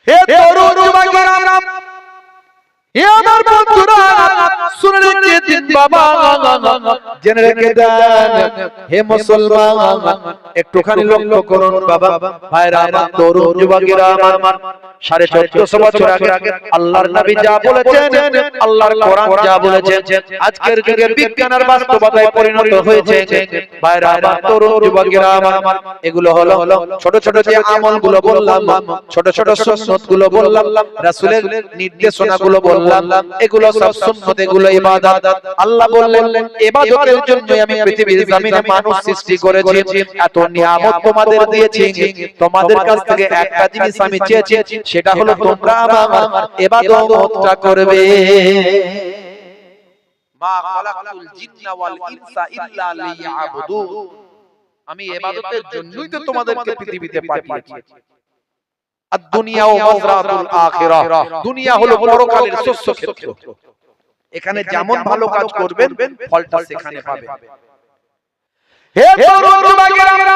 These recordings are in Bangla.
হে তরুণ যুবকেরা, হে আমার বন্ধুরা, শুনে রেখে দিন বাবা, জেনে রেখে দেন হে মুসলমান, একটুখানি লক্ষ্য করুন বাবা ভাইরা আমার, তরুণ যুবকেরা আমার, 1450 বছর আগে আল্লাহর নবী যা বলেছেন, আল্লাহর কোরআন যা বলেছেন, আজকের যুগে বিজ্ঞানের বাস্তবতায় পরিণত হয়েছে। ভাইরা আমার, তরুণ যুবকেরা আমার, এগুলো হলো ছোট ছোট যে আমলগুলো বললাম, ছোট ছোট সুন্নতগুলো বললাম, রাসূলের নির্দেশনাগুলো বললাম, এগুলো সব সুন্নত, এগুলো ইবাদত। আল্লাহ বললেন ইবাদতের জন্য আমি পৃথিবীর জমিনে মানুষ সৃষ্টি করেছি, এত নিয়ামত তোমাদের দিয়েছি, তোমাদের কাছ থেকে একটা জিনিস আমি চেয়েছি, সেটা হলো তোমরা আমার ইবাদতটা করবে। মা খালাকুল জিন্না ওয়াল ইনসা ইল্লা লিয়াবুদুন, আমি ইবাদতের জন্যই তো তোমাদেরকে পৃথিবীতে পাঠিয়েছি। আর দুনিয়া ও মাযরাতুল আখিরাহ, দুনিয়া হলো পরকালের শস্য ক্ষেত্র, এখানে যেমন ভালো কাজ করবেন ফলটা সেখানে পাবেন। হে তরুণ যুবকেরা,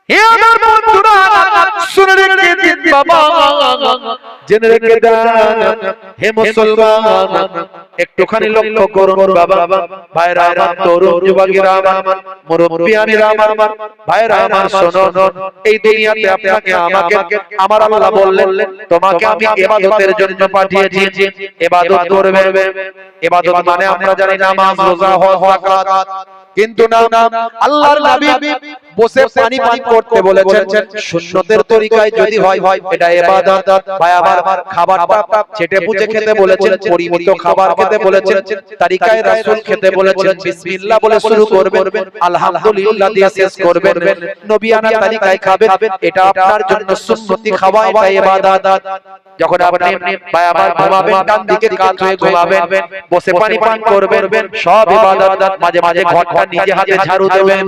হে আমার বন্ধুরা, শুনে রেখে দিন বাবা, জেনে রেখে দেন হে মুসলমান, একটুখানি লক্ষ্য করুন বাবা ভাইরা আমার, তরুণ যুবকেরা আমার, মুরব্বিয়ানেরা আমার, ভাইরা আমার শুনুন, এই দুনিয়াতে আপনাকে আমাকে আমার আল্লাহ বললেন তোমাকে আমি ইবাদতের জন্য পাঠিয়েছি, ইবাদত করবে। ইবাদত মানে আমরা জানি নামাজ, রোজা, হজ, যাকাত, কিন্তু না, আল্লাহর নবী বসে পানি পান করতে বলেছেন, সুন্নতের তরিকায় যদি হয় এটা ইবাদত। ভাই আবার খাবারটা চেটে পুচে খেতে বলেছেন, পরিমিত খাবার খেতে বলেছেন, তরিকায় রাসূল খেতে বলেছেন, বিসমিল্লাহ বলে শুরু করবেন, আলহামদুলিল্লাহ দিয়ে শেষ করবেন, নবিয়ানা তরিকায় খাবেন, এটা আপনার জন্য সুন্নতি খাওয়া, এটা ইবাদত। যখন আপনি ভাই আবার ঘুমাবেন, ডান দিকে কাত হয়ে ঘুমাবেন, বসে পানি পান করবেন, সব ইবাদত। মাঝে মাঝে ঘরটা নিজে হাতে ঝাড়ু দেবেন,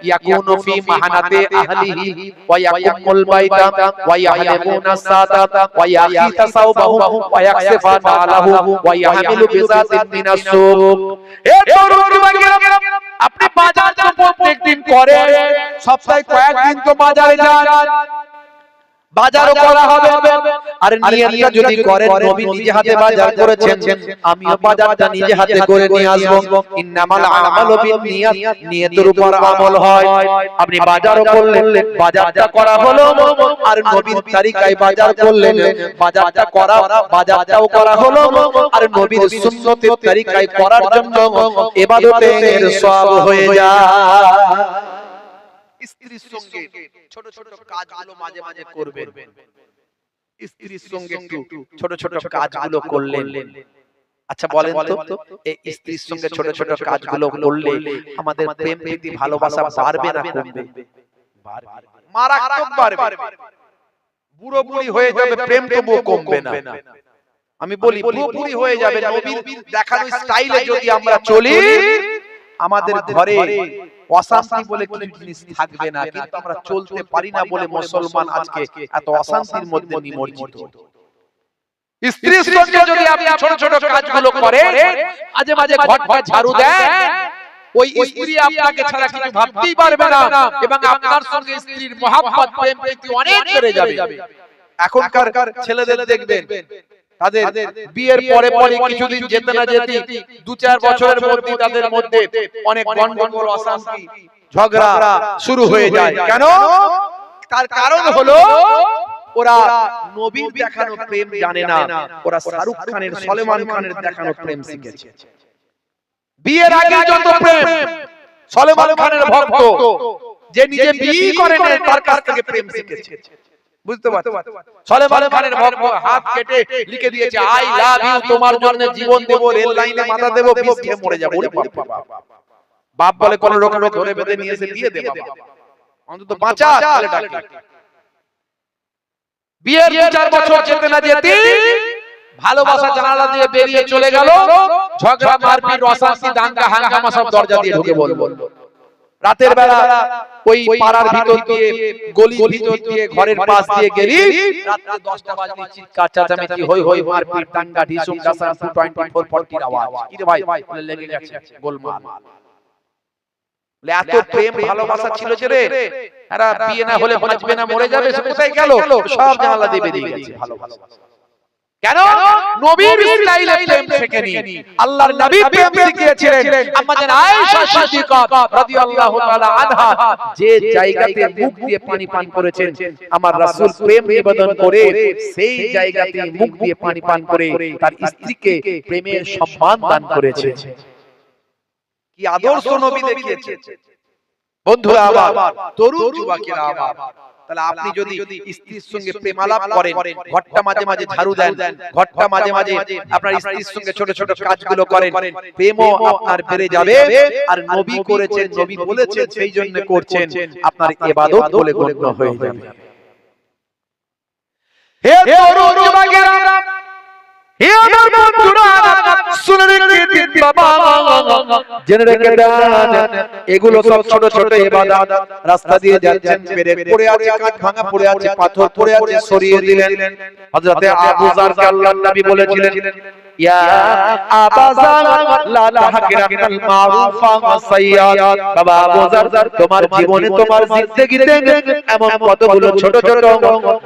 ইয়াকুনু ফি মাহানাতি আহলিহি ওয়া ইয়াকুমুল বাইতা ওয়া ইয়াহলিমুনা সাতা ওয়া ইয়াখিতা সাওবাহু ওয়া ইয়াকসিফানা আলাহু ওয়া ইয়াহমিলু বিজাতিন মিনাস সুক। হে তরুণ যুবকেরা, আপনি বাজার তো প্রত্যেকদিন করেন, সপ্তাহে কয়েকদিন তো বাজারে যান, বাজারও করা হবে। আর নিয়তটা যদি করেন নবী নিজে হাতে বাজার করেছেন, আমিও বাজারটা নিজে হাতে করে নিয়ে আসব। ইন্নামাল আমালু বিন্নিয়াত, নিয়তের উপর আমল হয়। আপনি বাজারও করলেন, বাজারটা করা হলো, আর নবীর তরিকায় বাজার করলেন, বাজারটা করা, বাজারটাও করা হলো, আর নবীর সুন্নতের তরিকায় করার জন্য ইবাদতের সওয়াব হয়ে যায়। স্ত্রীর সঙ্গে ছোট ছোট কাজগুলো মাঝে মাঝে করবেন, স্ত্রীর সঙ্গে একটু ছোট ছোট কাজগুলো করলেন। আচ্ছা বলেন তো, এই স্ত্রীর সঙ্গে ছোট ছোট কাজগুলো করলে আমাদের প্রেম প্রীতি ভালোবাসা বাড়বে না কমবে? বাড়বে, মারাত্মক বাড়বে। বুড়ো বুড়ি হয়ে যাবে, প্রেম তবুও কমবে না। আমি বলি বুড়ো বুড়ি হয়ে যাবে, নবীর দেখানো স্টাইলে যদি আমরা চলি, আমাদের ঘরে অশান্তি বলে কিছু জিনিস থাকবে না। কিন্তু আমরা চলতে পারি না বলে মুসলমান আজকে এত অশান্তির মধ্যে নিমজ্জিত। স্ত্রীর সঙ্গে যদি আপনি ছোট ছোট কাজগুলো করেন, মাঝে মাঝে ঘরটা ঝাড়ু দেন, ওই স্ত্রী আপনাকে ছাড়া কিছু ভাবতেই পারবে না, এবং আপনার সঙ্গে স্ত্রীর মহব্বত, প্রেম প্রীতি অনেক বেড়ে যাবে। এখনকার ছেলেদের দেখবেন, তাদের বিয়ের পরে পরে কিছুদিন যেতে না যেতে 2-4 বছরের মধ্যে তাদের মধ্যে অনেক গন্ডগোল, অশান্তি, ঝগড়া শুরু হয়ে যায়। কেন? তার কারণ হলো ওরা নবীর দেখানো প্রেম জানে না, ওরা শাহরুখ খানের, সলমান খানের দেখানো প্রেম শিখেছে। বিয়ের আগে যত প্রেম, সলমান খানের ভক্ত যে নিজে বিয়ে করে না, তার কাছ থেকে প্রেম শিখেছে। বুঝতে পারছো? সলমান খানের ভক্ত হাত কেটে লিখে দিয়েছে আই লাভ ইউ, তোমার জন্য জীবন দেব, রেল লাইনে মাথা দেব, বিষ খেয়ে মরে যাব। বাপ বলে কোন রকম ধরে বেঁধে নিয়ে এসে দিয়ে দে বাবা, অন্তত বাঁচা ছেলেটাকে। বিয়ের 2-4 বছর যেতে না যেতে ভালোবাসা জানালা দিয়ে বেরিয়ে চলে গেল, ঝগড়া, মারপিট, অশান্তি, দাঙ্গা হাঙ্গামা সব দরজা দিয়ে ঢুকে বলবো। রাতের বেলা ওই পাড়ার ভিতর দিয়ে, গলির ভিতর দিয়ে, ঘরের পাশ দিয়ে গেলি, রাতে 10টা বাজে চিৎকার চেঁচামেচি, হই হই, মারপিট, দাঙ্গা, ঢিসুম, ডাসান, 224 40 আওয়াজ। কি রে ভাই, লেগে গেছে গোলমাল। এত প্রেম ভালোবাসা ছিল যে রে এরা বিয়ে না হলে বাঁচবে না, মরে যাবে, সে কোথায় গেল? সব জানালা দিয়ে বেরিয়ে গেছে ভালোবাসা। কেন? নবীর স্টাইলে প্রেম শেখেনি, আল্লাহর নবী প্রেম শিখিয়েছিলেন। আম্মা জান আয়েশা সিদ্দিকা রাদিয়াল্লাহু তাআলা আনহা যে জায়গাতে মুখ দিয়ে পানি পান করেছেন, আমার রাসূল প্রেম নিবেদন করে সেই জায়গাতে মুখ দিয়ে পানি পান করে তার স্ত্রীকে প্রেমের সম্মান দান করেছে। কি আদর্শ নবী দেখিয়েছে বন্ধুরা আমার, তরুণ যুবকেরা আমার। তাহলে আপনি যদি স্ত্রীর সঙ্গে প্রেম আলাপ করেন, ঘরটা মাঝে মাঝে ঝাড়ু দেন, ঘরটা মাঝে মাঝে আপনার স্ত্রীর সঙ্গে ছোট ছোট কাজগুলো করেন, প্রেমও আপনার বেড়ে যাবে। আর নবী করেছেন, নবী বলেছেন, সেই জন্য করছেন, আপনার ইবাদত বলে গণ্য হয়ে যাবে। হে তরুণ যুবকেরা, হে আমার বন্ধুরা, শুনে রেখে দিন বাবা, জেনে রেখে দেন, এগুলো সব ছোট ছোট ইবাদত। রাস্তা দিয়ে যাচ্ছেন, পেরে পড়ে আছে, কাঠ ভাঙা পড়ে আছে, পাথর পড়ে আছে, সরিয়ে দিলেন। হযরতে আবু যারকে আল্লাহর নবী বলেছিলেন, ইয়া আবা যার লা তাহকিরানাল মারুফা ওয়াসাইয়াত। বাবা আবু যার, তোমার জীবনে, তোমার জিন্দেগিতে এমন কতগুলো ছোট ছোট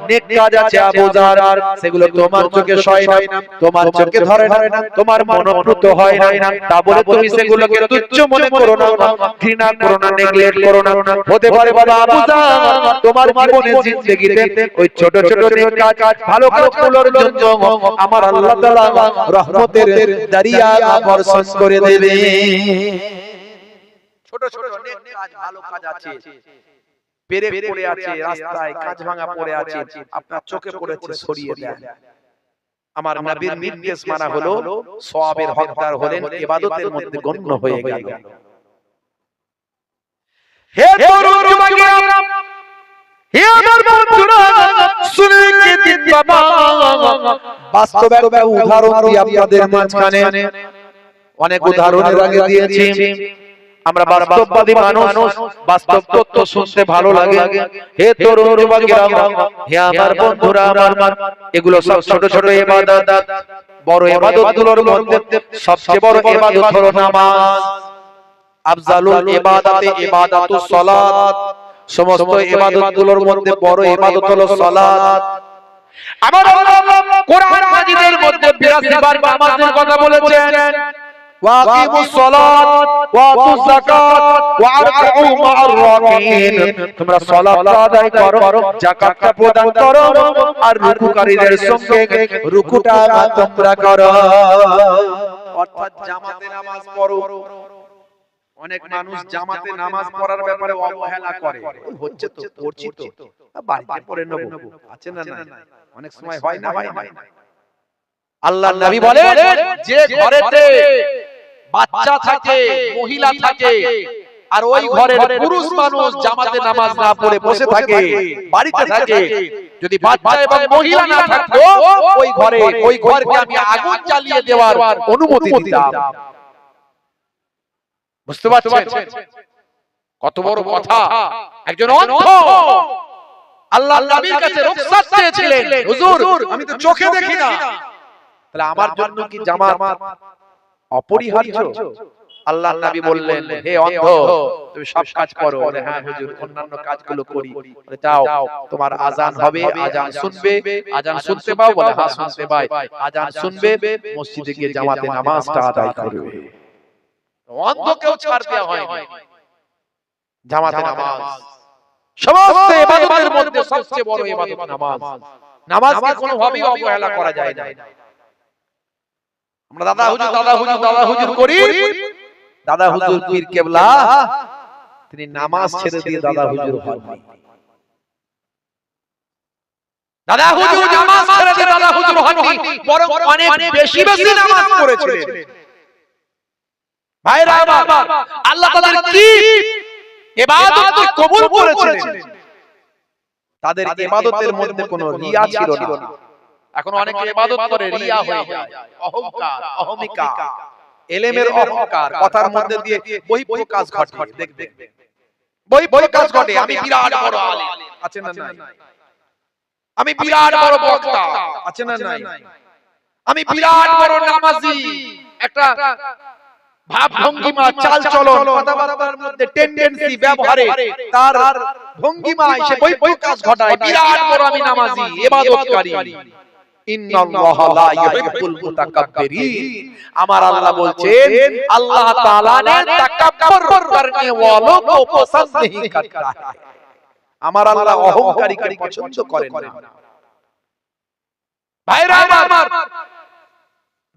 নেক কাজ আছে আবু যার, সেগুলো তোমার চোখে সয় না, তোমার চোখে ধরে না, তোমার মনোপ্রত হয় না। তা বলে তুমি সেগুলোকে তুচ্ছ মনে করো না, ঘৃণা করো না, নেগলেক্ট করো না। হতে পারে বাবা আবু যার, তোমার জীবনে জিন্দেগিতে ওই ছোট ছোট নেক কাজ, ভালো কাজগুলোর জন্য আমার আল্লাহ তাআলা রহমতের দরিয়া বর্ষণ করে দেবে। ছোট ছোট নেক কাজ, ভালো কাজ আছে, পেরে পড়ে আছে, রাস্তায় কাজ ভাঙা পড়ে আছে, আপনার চোখে পড়েছে, সরিয়ে দেন। আমার নবীর নির্দেশ মানা হলো, সওয়াবের হকদার হলেন, ইবাদতের মধ্যে গণ্য হয়ে গেল। হে তরুণ যুবকেরা, হে আমার বন্ধুরা, শুনে রেখে দিন বাবা, বাস্তব একটা উদাহরণ দিই আপনাদের মাঝখানে। অনেক উদাহরণের আগে দিয়েছি, আমরা বাস্তববাদী মানুষ, বাস্তব তথ্য শুনতে ভালো লাগে। হে তরুণ যুবকেরা, হে আমার বন্ধুরা আমার, এগুলো সব ছোট ছোট ইবাদত। বড় ইবাদতগুলোর মধ্যে সবচেয়ে বড় ইবাদত হলো নামাজ। আফজালুল ইবাদাতে ইবাদাতুস সালাত। সমস্ত ইবাদতগুলোর মধ্যে বড় ইবাদত হলো সালাত। আমার আল্লাহ কোরআন মাজিদের মধ্যে 82 বার নামাজের কথা বলেছেন। ওয়াকিমুস সালাত ওয়াতুজ যাকাত ওয়ারকাউ মা'আর রাকিন। তোমরা সালাত আদায় করো, যাকাতটা প্রদান করো, আর রুকুকারীদের সঙ্গে রুকুটা তোমরা করো। অর্থাৎ জামাতে নামাজ পড়ো। অনেক মানুষ জামাতে নামাজ পড়ার ব্যাপারে অবহেলা করে, হচ্ছে তো পড়ছি তো, বাড়িতে পড়ে নেব, আছে না না, অনেক সময় হয় না, হয় না। আল্লাহর নবী বলেন, যে ঘরেতে বাচ্চা থাকে, মহিলা থাকে, আর ওই ঘরের পুরুষ মানুষ জামাতে নামাজ না পড়ে বসে থাকে, বাড়িতে থাকে, যদি বাচ্চা এবং মহিলা না থাকতো, ওই ঘরে, ওই ঘরকে আমি আগুন জ্বালিয়ে দেওয়ার অনুমতি দিতাম। বুঝতে পারছেন কত বড় কথা? একজন অন্ধ আল্লাহর নবীর কাছে রুখসাত চেয়েছিলেন, হুজুর আমি তো চোখে দেখি না, তাহলে আমার জন্য কি জামাত অপরিহার্য? আল্লাহর নবী বললেন, হে অন্ধ, তুমি সব কাজ করো। বলে, হ্যাঁ হুজুর, অন্যান্য কাজগুলো করি। বলে, যাও, তোমার আজান হবে, আজান শুনবে, আজান শুনতে পাও? বলে, হ্যাঁ শুনতে পাই। আজান শুনবে, মসজিদে গিয়ে জামাতে নামাজটা আদায় করবে। অন্ধকেও ছাড় দেওয়া হয়নি। জামাতে নামাজ সমস্ত ইবাদতের মধ্যে সবচেয়ে বড় ইবাদত নামাজ। নামাজকে কোনোভাবেই অবহেলা করা যায় না। আমরা দাদা হুজুর করি, দাদা হুজুর পীর কেবলা তিনি নামাজ ছেড়ে দিয়ে দাদা হুজুর হননি। দাদা হুজুর নামাজ ছেড়ে দিয়ে দাদা হুজুর হননি, বরং অনেক বেশি বেশি নামাজ পড়েছিলেন। ভাইরা আমার, আল্লাহ তাদের কি ইবাদতকে কবুল করেছিলেন, তাদের ইবাদতের মধ্যে কোনো রিয়া ছিল না। এখন অনেকে ইবাদত করে, রিয়া হয়ে যায়, অহংকার, অহমিকা, ইলমের অহংকার, কথার মধ্যে দিয়ে বহিঃপ্রকাশ ঘটে। দেখবেন বহিঃপ্রকাশ ঘটে, আমি বিরাট বড় আলেম, আছে না নাই? আমি বিরাট বড় বক্তা, আছে না নাই? আমি বিরাট বড় নামাজি, একটা ভাব ভঙ্গিমা, চাল চলন, কথাবার্তার মধ্যে টেন্ডেন্সি, ব্যবহারে তার ভঙ্গিমা এসে বৈপ্লবিক কাজ ঘটায়। বিরাট বড় আমি নামাজি, ইবাদতকারী। ইন্নাল্লাহা লা ইউহিব্বুল মুতাকাব্বিরিন। আমার আল্লাহ বলছেন আল্লাহ তাআলা ने तकब्बुर करने वालों को पसंद नहीं करता है। আমার আল্লাহ অহংকারীকে পছন্দ করেন না। ভাইরা আমার,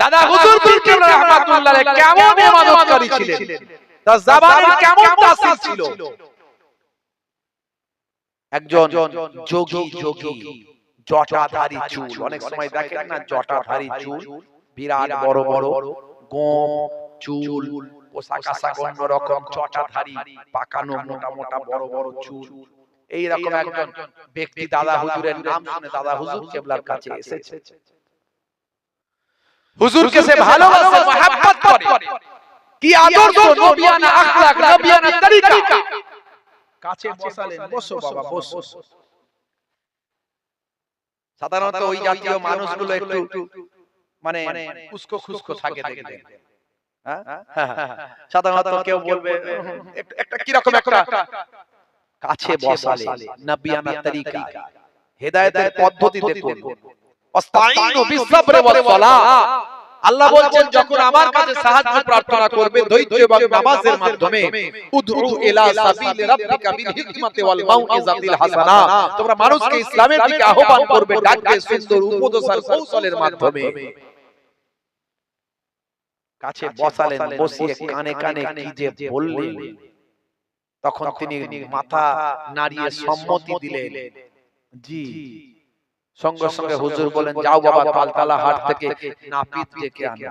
দাদা হুজুর পীর কেবলা রাহমাতুল্লাহ আলাইহি কেমন ইবাদতকারী ছিলেন, তার জবানের কেমন তাসির ছিল। একজন যোগী, জটাধারী চুল, অনেক সময় দেখেন না জটাধারী চুল, বিরাট বড় বড় গোঁফ চুল, পোশাক আশাক অন্যরকম, জটাধারী পাকানো মোটা মোটা বড় বড় চুল। এই রকম একজন ব্যক্তি দাদা হুজুরের নাম শুনে দাদা হুজুর কেবলার কাছে এসেছে। হুজুরকে সে ভালোবাসে, মহব্বত করে। কি আদর্শ, নবিয়ানা আখলাক, নবিয়ানা তরিকা। কাছে বসালেন, বসো বাবা বসো। সাধারণত ওই জাতীয় মানুষগুলো একটু মানে উস্কো খুস্কো থাকে দেখবেন। হ্যাঁ সাধারণত কেউ বলবে একটা কি রকম একটা, কাছে বসালে নবিয়ানা তরিকা, হেদায়েতের পদ্ধতি দেখুন। আস্তাইনু বিসসবর ওয়াস সালাহ। আল্লাহ বলছেন যখন আমার কাছে সাহায্য প্রার্থনা করবে ধৈর্য এবং নামাজের মাধ্যমে, উদউ ইলা সাবিল রাব্বিকা বিল হিকমাতি ওয়াল মাউইজাতিল হাসানা, তোমরা মানুষকে ইসলামের দিকে আহ্বান করবে, ডাকবে সুন্দর উপদেশ আর কৌশলের মাধ্যমে। কাছে বসালেন, বসিয়ে কানে কানে কি যে বললেন, তখন তিনি মাথা নাড়িয়ে সম্মতি দিলেন। জি, সঙ্গে সঙ্গে হুজুর বলেন যাও বাবা তালতলা হাট থেকে নাপিত ডেকে আনো।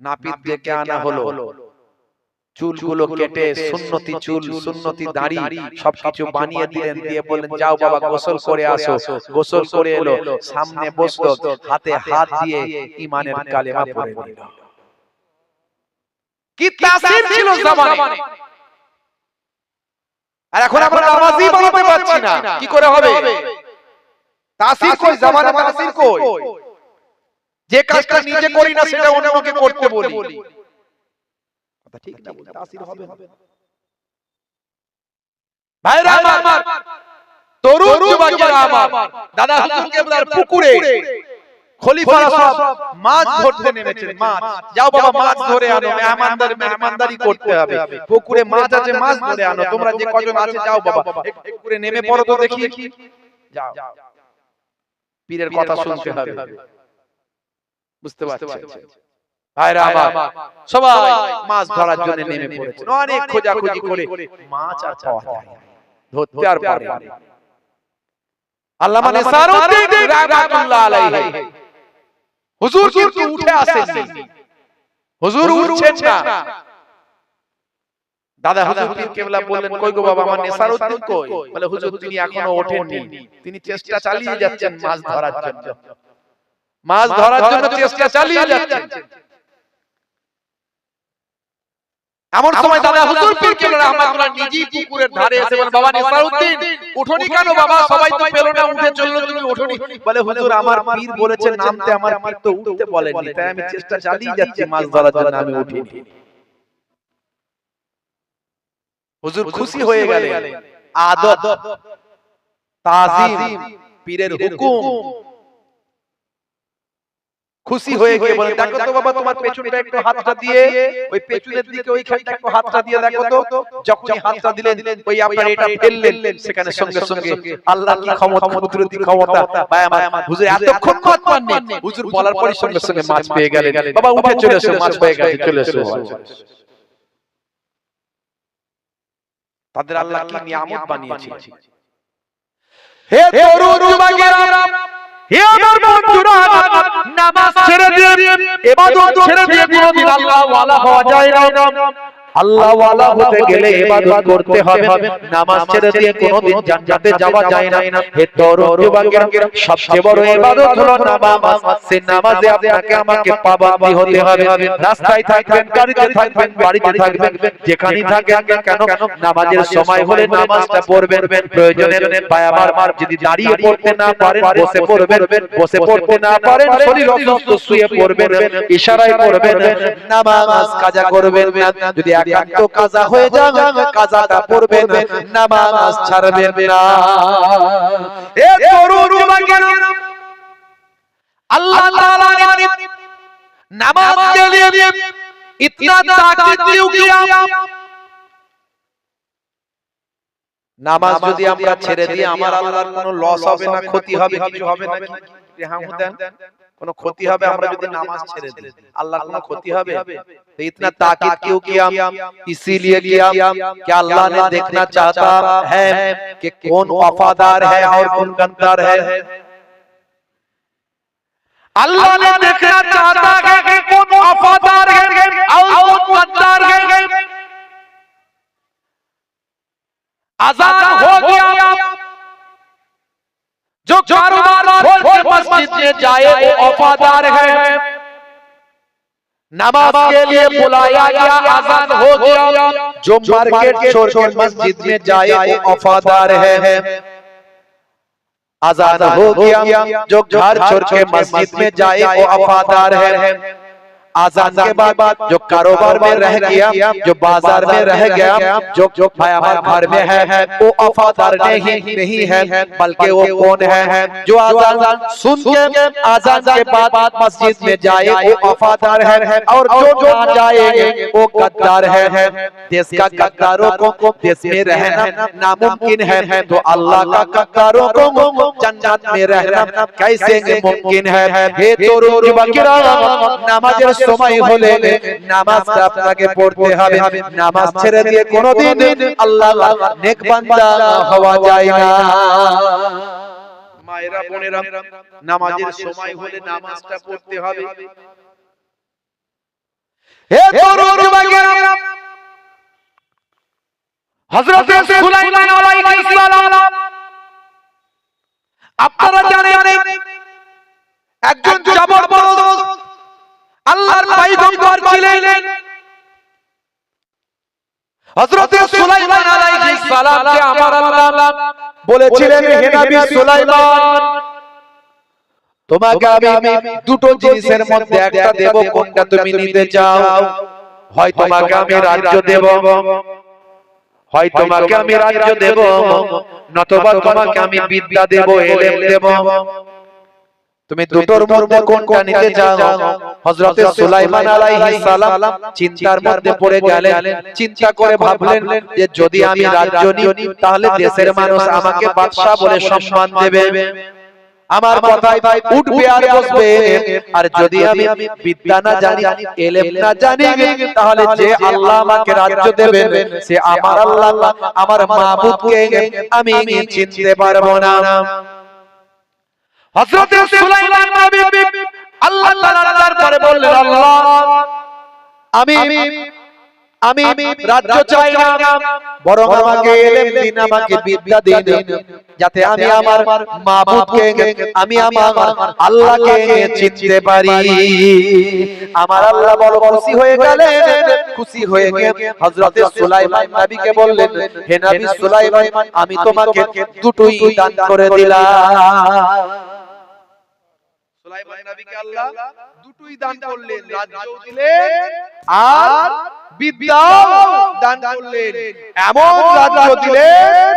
নাপিত ডেকে আনা হলো, চুলগুলো কেটে সুন্নতি চুল, সুন্নতি দাড়ি সবকিছু বানিয়ে দিলেন, দিয়ে বললেন যাও বাবা গোসল করে আসো। গোসল করে এলো, সামনে বসলো, হাতে হাত দিয়ে ঈমানের কালেমা পড়ে নিল। কি তাসির ছিল জবানে। আর এখন আমরা নামাজি বানাতে পারছি না, কি করে হবে? তাসির কই, জবানে তাসির কই? যে কাজটা নিজে করি না সেটা অন্যকে করতে বলি, কথা ঠিক না? বলতে তাসির হবে না। ভাইরা আমার, তরুণ যুবকেরা আমার, দাদা হুজুর কেবলার পুকুরে খলিফারা সব মাছ ধরতে নেমেছেন। মাছ, যাও বাবা মাছ ধরে আনো, মেহমানদারি করতে হবে। পুকুরে মাছ আছে, মাছ ধরে আনো। তোমরা যে কজন আছে যাও বাবা পুকুরে নেমে পড়ো তো দেখি। যাও, পীরের কথা শুনতে হবে, বুঝতে পারছেন? ভাইরা আমার, সবাই মাছ ধরার জন্য নেমে পড়েছেন। অনেক খোঁজাখুঁজি করে মাছ আর পাওয়া যায় না, ধরতে আর পারে না। আল্লামা নেসারউদ্দিন রাহমাতুল্লাহ আলাইহি হুজুর কিন্তু উঠে আসেননি, হুজুর উঠছেন না। দাদা হুজুর পীর কেবলা বললেন কই গো বাবা আমার নেসারউদ্দিন কই? বলে হুজুর তিনি এখনো ওঠেননি, তিনি চেষ্টা চালিয়ে যাচ্ছেন মাছ ধরার জন্য, মাছ ধরার জন্য চেষ্টা চালিয়ে যাচ্ছেন। এমন সময় দাদা হুজুর পীর কেবলা রাহমাতুল্লাহ নিজেই পুকুরের ধারে এসে বলেন বাবা নেসারউদ্দিন উঠোনি কেন বাবা? সবাই তো পেল না, উঠে চললো, তুমি উঠোনি? বলে হুজুর আমার পীর বলেছেন নামতে, আমার পীর তো উঠতে বলেননি, তাই আমি চেষ্টা চালিয়ে যাচ্ছি মাছ ধরার জন্য, আমি উঠিনি। হুজুর খুশি হয়ে গেলেন। আদব, তাজিম, পীরের হুকুম, খুশি হয়ে গিয়ে বলেন দেখো তো বাবা তোমার পেছনটা একটু হাতটা দিয়ে, ওই পেছনের দিকে ওইখানটা একটু হাতটা দিয়ে দেখো তো। যখনই হাতটা দিলেন ওই আপনার এটা ফেললেন, সেখানে সঙ্গে সঙ্গে আল্লাহ কি ক্ষমতা, কুদরতি ক্ষমতা। ভাই আমার হুজুর এতক্ষণ মাছ পাননি, হুজুর বলার পরই সঙ্গে সঙ্গে মাছ পেয়ে গেলেন। বাবা উঠে চলে এসো, মাছ পেয়ে গেছে, চলে এসো। তাদের আল্লাহ কি নিয়ামত বানিয়েছে। হে তরুণ যুবকেরা, হে আমার বন্ধুরা, নামাজ ছেড়ে দিয়ে, ইবাদত ছেড়ে দিয়ে কোনদিন আল্লাহ ওয়ালা হওয়া যায় না। আল্লাহ ওয়ালা হতে গেলে ইবাদত করতে হবে, নামাজ ছেড়ে দিয়ে কোনোদিন জান্নাতে যাওয়া যায় না। হে তরুণ যুবকেরা, সবচেয়ে বড় ইবাদত হলো নামাজ। সেই নামাজে আপনাকে আমাকে পাবন্দী হতে হবে। রাস্তায় থাকবেন, গাড়িতে থাকবেন, বাড়িতে থাকবেন, যেখানেই থাকেন না কেন নামাজের সময় হলে নামাজটা পড়বেন। প্রয়োজনে ভাই আমার যদি দাঁড়িয়ে পড়তে না পারেন বসে পড়বেন, বসে পড়তে না পারেন শরীর অসুস্থ শুয়ে পড়বেন, ইশারায় পড়বেন, নামাজ কাজা করবেন না। যদি একান্ত কাজা হয়ে যায় কাজাটা পড়বেন, নামাজ ছাড়বেন না। এ তরুণ যুবকেরা, अल्लाह ताला ने नमाज के लिए इतना ताकीद क्यों किया? নামাজ যদি আমরা ছেড়ে দিই আমার আল্লাহর কোনো লস হবে না, ক্ষতি হবে, কিছু হবে না কি? হ্যাঁ দেন, কোনো ক্ষতি হবে আমরা যদি নামাজ ছেড়ে দিই? আল্লাহর কোনো ক্ষতি হবে? तो इतना ताकीद क्यों किया? इसीलिए किया कि अल्लाह ने देखना चाहता है कि कौन वफादार है और कौन गद्दार है। अल्लाह ने देखना चाहता है कि कौन वफादार है और कौन गद्दार है। अज़ान हो गया, जो कारोबार छोड़ के मस्जिद में जाए वो वफादार है। नमाज के लिए बुलाया गया, अज़ान हो गया, जो मार्केट छोड़ के मस्जिद में जाए वो वफादार है। अज़ान हो गया, जो घर छोड़ के मस्जिद में जाए वो वफादार है। आजान के बाद जो कारोबार में रह गया, जो बाजार में रह गया, जो भाई हमारे घर में है वो वफादार नहीं है, बल्कि वो कौन है? जो आजान सुन के आजान के बाद मस्जिद में जाए वो वफादार है, और जो ना जाए वो गद्दार है। देश का गद्दारों को देश में रहना नामुमकिन है, तो अल्लाह का गद्दारों को जन्नत में रहना कैसे मुमकिन है? हे तरुण যুবকেরা, নামাজের সময় হলে নামাজটা আপনাকে পড়তে হবে। নামাজ ছেড়ে দিয়ে কোনোদিন আল্লাহর নেক বান্দা হওয়া যায় না। মায়েরা বোনেরা, নামাজের সময় হলে নামাজটা পড়তে হবে। হে তরুণ যুবকেরা, হযরত সুলাইমান আলাইহিস সালাম আপনারা জানেন একজন জবরদস্ত আল্লাহর পয়গম্বর ছিলেন। হযরত সুলাইমান আলাইহিস সালামকে আমার আল্লাহ বলেছিলেন, হে নবী সুলাইমান, তোমাকে আমি দুটো জিনিসের মধ্যে একটা দেব, কোনটা তুমি নিতে চাও? হয় তোমাকে আমি রাজ্য দেব, হয় তোমাকে আমি রাজ্য দেব, নতুবা তোমাকে আমি বিদ্যা দেব, ইলম দেব। তুমি দুটোর মধ্যে কোনটা নিতে চাও? হযরত সুলাইমান আলাইহিস সালাম চিন্তার মধ্যে পড়ে গেলেন। চিন্তা করে ভাবলেন যে যদি আমি রাজ্য নিই তাহলে দেশের মানুষ আমাকে বাদশা বলে সম্মান দেবে, আমার কথায় উঠবে আর বসবে। আর যদি আমি বিদ্যা না জানি, ইলম না জানি, তাহলে যে আল্লাহ আমাকে রাজ্য দেবেন সে আমার আল্লাহ, আমার মাবুদকে আমি চিনতে পারবো না। হযরত সুলাইমান নবী আল্লাহ তাআলার দরবারে বললেন, আল্লাহ আমি রাজ্য চাই না, বরং আমাকে ইলম দিন, আমাকে বিদ্যা দিন, যাতে আমি আমার মাবুদকে, আমি আমার আল্লাহকে চিনতে পারি। আমার আল্লাহ বড় খুশি হয়ে গেলেন। খুশি হয়ে গিয়ে হযরত সুলাইমান নবীকে বললেন, হে নবী সুলাইমান, আমি তোমাকে দুটোই দান করে দিলাম। সুলাইমান নবীকে আল্লাহ দুটোই দান করলেন, রাজ্যও দিলেন আর বিদ্যাও দান করলেন। এমন রাজ্য দিলেন,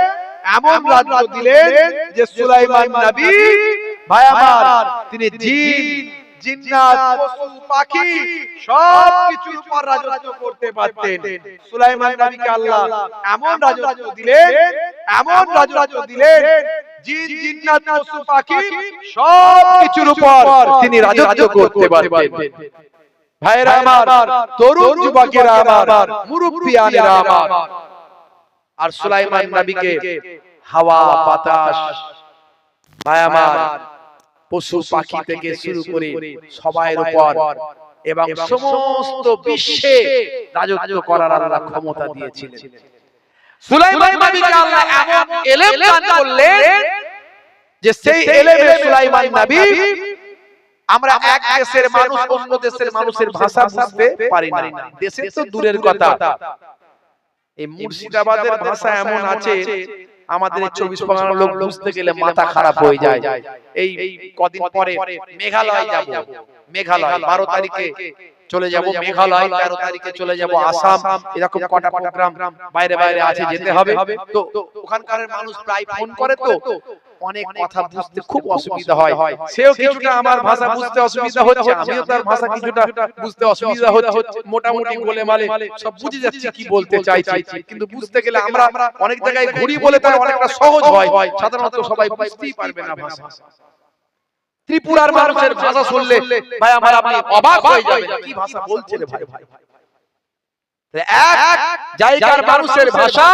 এমন রাজ্য দিলেন যে সুলাইমান নবী ভাই আমার, তিনি জিন, জিন্নাত, পশু পাখি সব কিছুর উপর রাজত্ব করতে পারতেন। সুলাইমান নবীকে আল্লাহ এমন রাজত্ব দিলেন, এমন রাজত্ব দিলেন, জিন, জিন্নাত, পশু পাখি সব কিছুর উপর তিনি রাজত্ব করতে পারতেন। ভাইরা আমার, তরুণ যুবকেরা আমার, মুরব্বিয়ানেরা আমার, আর সুলাইমান নবীকে হাওয়া বাতাস, ভাই আমার, পশু পাখি থেকে শুরু করে সবার উপর এবং সমস্ত বিশ্বে রাজত্ব করার আল্লাহ ক্ষমতা দিয়েছিলেন। সুলাইমান নবীকে আল্লাহ এমন ইলম দান করলেন যে সেই ইলমে সুলাইমান নবী আমরা এক দেশের মানুষ অন্য দেশের মানুষের ভাষা বুঝতে পারি না, দেশের তো দূরের কথা। এই মুর্শিদাবাদের ভাষা এমন আছে আমাদের 24 পরগনার লোক বুঝতে গেলে মাথা খারাপ হয়ে যায়। এই কদিন পরে মেঘালয় যাব, মেঘালয় 12 তারিখে চলে যাব মেঘালয়, 13 তারিখে চলে যাব আসাম, এরকম কটা প্রোগ্রাম বাইরে বাইরে আছে, যেতে হবে। তো ওখানকার মানুষ প্রায় ফোন করে, তো অনেক কথা বুঝতে খুব অসুবিধা হয়। সেও কিছুটা আমার ভাষা বুঝতে অসুবিধা হচ্ছে, আমিও তার ভাষা কিছুটা বুঝতে অসুবিধা হচ্ছে। মোটামুটি গোলেমালে সব বুঝে যাচ্ছি কি বলতে চাইছি, কিন্তু বুঝতে গেলে আমরা অনেক জায়গায় ঘুরি বলে তার অনেকটা সহজ হয়, সাধারণত সবাই বুঝতেই পারবে না ভাষা। ত্রিপুরার মানুষের ভাষা শুনলে ভাই আমার আপনি অবাক হয়ে যাবেন, কি ভাষা বলছে রে ভাই। এক জায়গার মানুষের ভাষা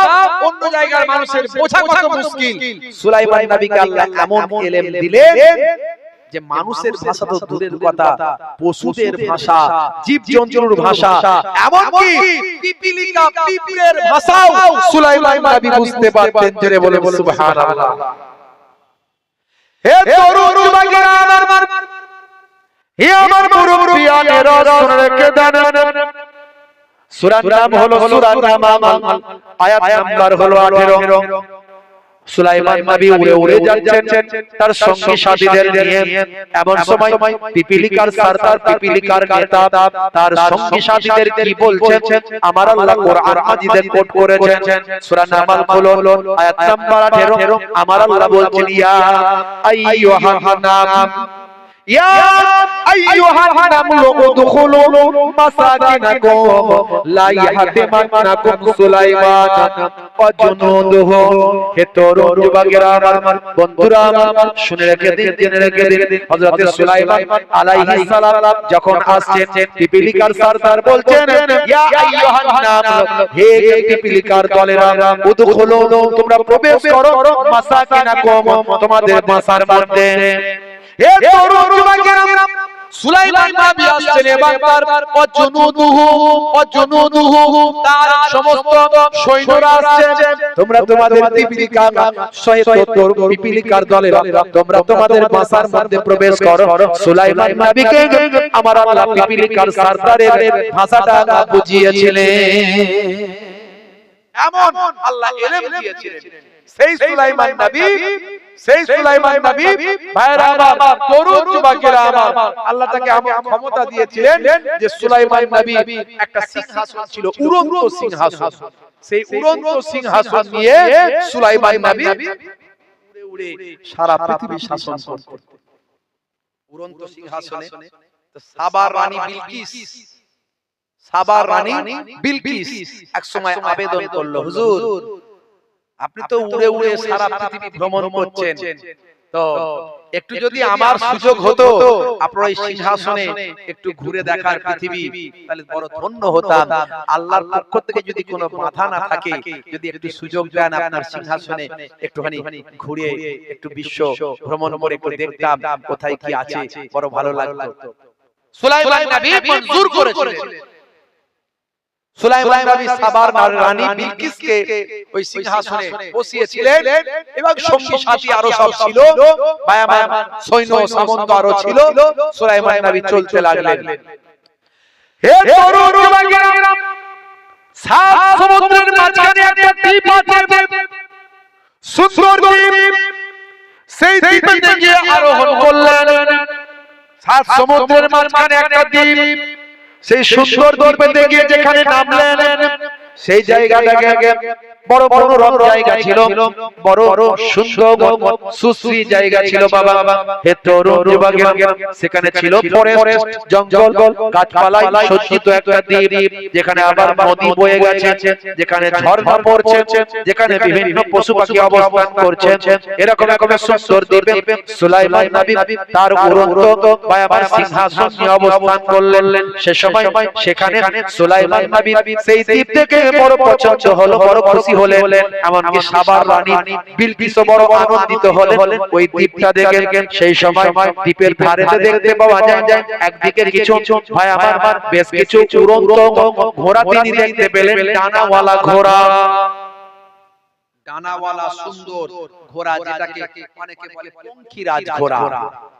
অন্য জায়গার মানুষের বোঝা কত মুশকিল। সুলাইমান নবীকে আল্লাহ এমন ইলম দিলেন যে মানুষের ভাষা তো দূরের কথা, পশুদের ভাষা, জীবজন্তুর ভাষা, এমনকি পিপিলিকা পিঁপড়ের ভাষাও সুলাইমান নবী বুঝতে পারতেন। জোরে বলে সুবহানাল্লাহ। হে তরুণ যুবকেরা আমার, হে আমার মুরব্বিয়ানেরা শুনে রেখে দেন, সূরার নাম হলো সূরা নাম, আয়াত নাম্বার হলো 18। সুলাইমান নবী উড়ে উড়ে যাচ্ছেন তার সঙ্গী সাথীদের নিয়ে। এমন সময় পিপিলিকার সরদার, পিপিলিকার নেতা তার সঙ্গী সাথীদের কি বলছেন আমার আল্লাহ কোরআন মাজিদে কোট করেছেন। সূরা নামাল হলো আয়াত নাম্বার 18। আমার আল্লাহ বলছেন, ইয়া আইয়ুহান নাম, ইয়া আইয়ুহান নামলু উদখুলু মাসাকিনাকুম লা ইয়াহতিমান্নাকুম সুলাইমান ওয়া জুনুদুহু। হে তরুণ যুবকেরা আমার, বন্ধুরা আমার, শুনে রেখে দিন, জেনে রেখে দিন, হযরত সুলাইমান আলাইহিস সালাম যখন আসছেন, পিপিলিকার সরদার বলছেন, ইয়া আইয়ুহান নামলু, হে পিপিলিকার দলেরা, উদখুলু, তোমরা প্রবেশ করো, মাসাকিনাকুম, তোমাদের বাসার মধ্যে। হে তরুণ যুবকেরা, সুলাইমান নবী আসছেন এবার তার অজনুদুহু তার সমস্ত সৈন্যরা আসছে। তোমরা তোমাদের পিপিলিকা 170 পিপিলিকার দলেরা তোমরা তোমাদের বাসার মধ্যে প্রবেশ করো। সুলাইমান নবীকে আমার আল্লাহ পিপিলিকার সরদারের ভাষাটা বুঝিয়েছিলেন, এমন আল্লাহ ইলম দিয়েছিলেন। সেই সুলাইমান নবী, সেই সুলাইমান নবী ভাইরা আমার, তরুণ যুবকেরা আমার, আল্লাহ তাকে এমন ক্ষমতা দিয়েছিলেন যে সুলাইমান নবী একটা সিংহাসন ছিল, উড়ন্ত সিংহাসন। সেই উড়ন্ত সিংহাসন নিয়ে সুলাইমান নবী উড়ে উড়ে সারা পৃথিবী শাসন করতেন। উড়ন্ত সিংহাসনে তো সাবার রানী বিলকিস, সাবার রানী বিলকিস এক সময় আবেদন করলো, হুজুর আপনি তো উড়ে উড়ে সারা পৃথিবী ভ্রমণ করছেন, তো একটু যদি আমার সুযোগ হতো আপনার এই সিংহাসনে একটু ঘুরে দেখার পৃথিবী, তাহলে বড় ধন্য হতাম। আল্লাহর পক্ষ থেকে যদি কোনো বাধা না থাকে, যদি একটু সুযোগ দেন আপনার সিংহাসনে একটুখানি ঘুরে একটু বিশ্ব ভ্রমণ করে একটু দেখতাম কোথায় কি আছে, বড় ভালো লাগতো। সুলাইমান নবী মঞ্জুর করেছিলেন। সুলাইমান নবী সাবার রানী বিলকিসকে ওই সিংহাসনে বসিয়েছিলেন এবং সঙ্গী সাথী আরো সব ছিল, বায়ামান সৈন্য সামন্ত আরো ছিল। সুলাইমান নবী চলতে লাগলেন। হে তরুণ যুবকেরা, সাত সমুদ্রের মাঝখানে একটা দ্বীপ আছে, সুন্দর দ্বীপ। সেই দ্বীপে গিয়ে আরোহণ করলেন। সাত সমুদ্রের মাঝখানে একটা দ্বীপ, সেই সুন্দর দ্বীপে গিয়ে যেখানে নামলেন, সেই জায়গাটাকে বড় বড় জায়গা ছিল, বড় সুন্দর সুশ্রী জায়গা ছিল বাবা। হে তরুণ যুবকেরা, সেখানে ছিল ফরেস্ট, জঙ্গল, গাছপালায় সজ্জিত একটা দ্বীপ, যেখানে আবার নদী বয়ে গেছে, যেখানে ঝর্ণা পড়ছে, যেখানে বিভিন্ন পশু পাখি অবস্থান করছে। এরকম এক সুন্দর দ্বীপে সুলাইমান নবী তার উড়ন্ত বায়াবার সিংহাসন নিয়ে অবস্থান করলেন। সে সময় সেখানে সুলাইমান নবী সেই দ্বীপ থেকে বড় পছন্দ হলো, বড় খুশি হলেন, এমনকি সাবার রানী বিলকিসও বড় আনন্দিত হলেন ওই দ্বীপটা দেখে। সেই সময় দ্বীপের ধারেতে দেখতে পাওয়া যায় একদিকে কিছু ভাই আমার বেশ কিছু উড়ন্ত ঘোড়া তিনি দেখতে পেলেন, ডানাওয়ালা ঘোড়া, ডানাওয়ালা সুন্দর ঘোড়া, যেটাকে অনেকে বলে পঙ্খিরাজ ঘোড়া।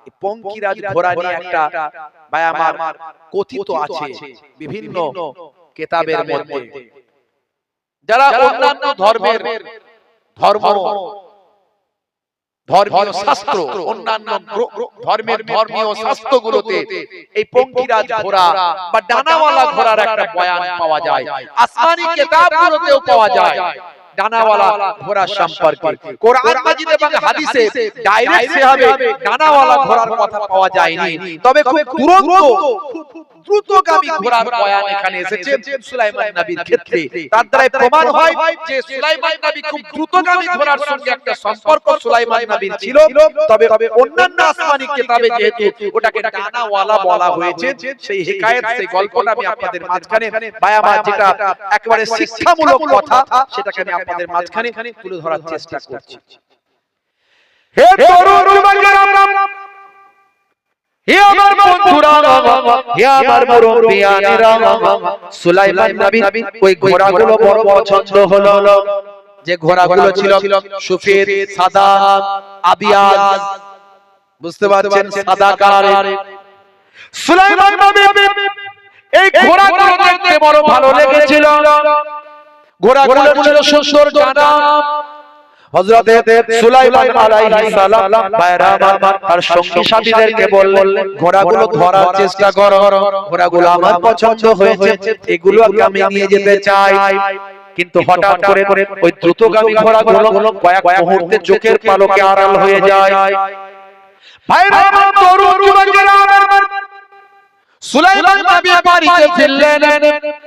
এই পঙ্খিরাজ ঘোড়া নিয়ে একটা ভাই আমার কথিত আছে বিভিন্ন কিতাবের মধ্যে। যারা অন্যান্য ধর্মীয় শাস্ত্র, অন্যান্য ধর্মের ধর্মীয় শাস্ত্রগুলোতে এই পঙ্খিরাজ ঘোড়া বা ডানাওয়ালা ঘোড়ার একটা বয়ান পাওয়া যায়, আসমানি কিতাবগুলোতেও পাওয়া যায় ডানাওয়ালা ঘোড়া সম্পর্কে। কোরআন মাজিদ এবং হাদিসে ডাইরেক্ট সেভাবে ডানাওয়ালা ঘোড়ার কথা পাওয়া যায়নি, তবে খুব দ্রুতগামী ঘোড়ার বয়ান এখানে এসেছে সুলাইমান নবীর ক্ষেত্রে। তার দ্বারা প্রমাণ হয় যে সুলাইমান নবী খুব দ্রুতগামী ঘোড়ার সঙ্গে একটা সম্পর্ক সুলাইমান নবীর ছিল। তবে অন্যান্য আসমানি কিতাবে যেহেতু ওটাকে ডানাওয়ালা বলা হয়েছে, সেই হিকায়াত, সেই গল্পটা আমি আপনাদের মাঝখানে ভাই আমার যেটা একেবারে শিক্ষামূলক কথা, সেটাকে আমি আপনাদের মাঝখানে তুলে ধরার চেষ্টা করছি। হে তরুণ যুবকেরা, হে আমার বন্ধুরা, হে আমার মুরব্বিয়ানেরা, সুলাইমান নবী ওই ঘোড়াগুলো বড় পছন্দ হলো। যে ঘোড়াগুলো ছিল সফেদ, সাদা, আবিয়াজ, বুঝতে পারছেন, সাদা কালারের। সুলাইমান নবী এই ঘোড়াগুলো দেখতে বড় ভালো লেগেছিল। ঘোড়াগুলোর ছিল সুন্দর ডানা। হযরত সুলাইমান আলাইহিস সালাম আর সঙ্গী সাথীদেরকে বললেন, ঘোড়াগুলো ধরার চেষ্টা করো, ঘোড়াগুলো আমার পছন্দ হয়েছে, এগুলো আমি নিয়ে যেতে চাই। কিন্তু হঠাৎ করে ওই দ্রুতগামী ঘোড়াগুলো কয়েক মুহূর্তে চোখের পলকে আড়াল হয়ে যায়। ভাইরা আমার, তরুণ যুবকেরা, সুলাইমান নবী বাড়িতে ফিরলেন,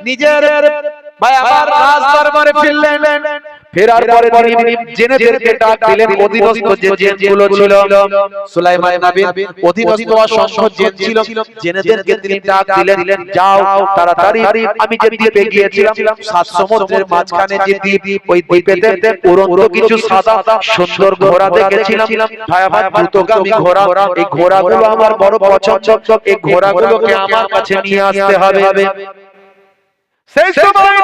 নিজের ভাই আমার রাজ দরবারে ফিরলেন। ফেরার পরে তিনি জেনেদেরকে ডাক দিলেন। অধীনস্থ যে জেনগুলো ছিল, সুলাইমান নবীর অধীনস্থ অসংখ্য জেন ছিল, জেনেদেরকে তিনি ডাক দিলেন, যাও তাড়াতাড়ি, আমি যে দ্বীপে গিয়েছিলাম, সাত সমুদ্রের মাঝখানে যে দ্বীপ, ওই দ্বীপেতে উড়ন্ত কিছু সাদা সুন্দর ঘোড়া দেখেছিলাম, ভাই আমার দ্রুতগামী ঘোড়া, এই ঘোড়াগুলো আমার বড় পছন্দ, এই ঘোড়াগুলোকে আমার কাছে নিয়ে আসতে হবে। সেই সময়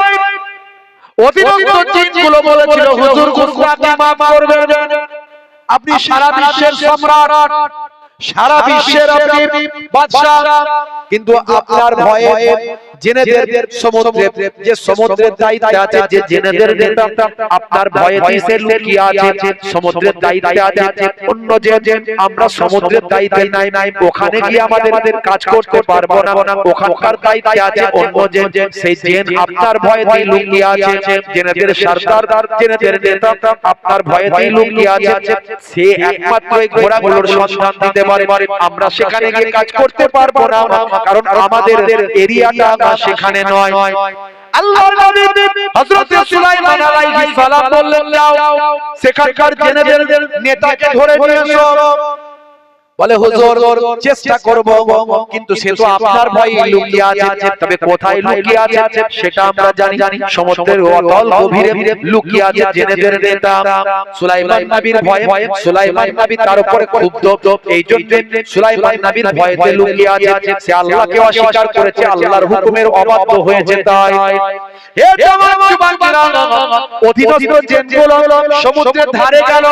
অধীনস্থ জিনগুলো বলেছিল, হুজুর গুনাহকে maaf করবেন, আপনি সারা বিশ্বের সম্রাট, সারা বিশ্বের আপনি বাদশা, কিন্তু আপনার ভয়ে জেনেদের সমুদ্রে, যে সমুদ্রের দায়িত্বে আছে, যে জেনেদের নেতা, আপনার ভয়ে দেশে লুকিয়ে আছে, সমুদ্রের দায়িত্বে আছে অন্য জেন, আমরা সমুদ্রের দায়িত্বে নাই, ওখানে গিয়ে আমাদের কাজ করতে পারবো না, ওখানকার দায়িত্বে আছে অন্য জেন, সেই জেন আপনার ভয়ে লুকিয়ে আছে, জেনেদের সরদার, জেনেদের নেতা আপনার ভয়ে লুকিয়ে আছে, সে একমাত্র এই ঘোড়াগুলোর সন্ধান দিতে পারে, আমরা সেখানে গিয়ে কাজ করতে পারবো না, কারণ আমাদের এরিয়াটা সেখানে নয়। আল্লাহর নবী হযরত সুলাইমান আলাইহিস সালাম বললেন, যাও সেখানকার জেনেদের নেতাকে ধরে নিয়ে এসো। বলে, হুজুর চেষ্টা করব, কিন্তু সে তো আপনার ভয়ে লুকিয়ে আছে, তবে কোথায় লুকিয়ে আছে সেটা আমরা জানি, সমুদ্রের অতল গভীরে লুকিয়ে আছে জেনেদের নেতা। সুলাইমান নবীর ভয়ে, সুলাইমান নবী তার উপরে ক্ষুব্ধ, এইজন্য সুলাইমান নবীর ভয়েতে লুকিয়ে আছে, সে আল্লাহকে অস্বীকার করেছে, আল্লাহর হুকুমের অবাধ্য হয়েছে। তাই হে তামাম যুবকেরা, অধীনস্থ জেনগুলো সমুদ্রের ধারে গেল,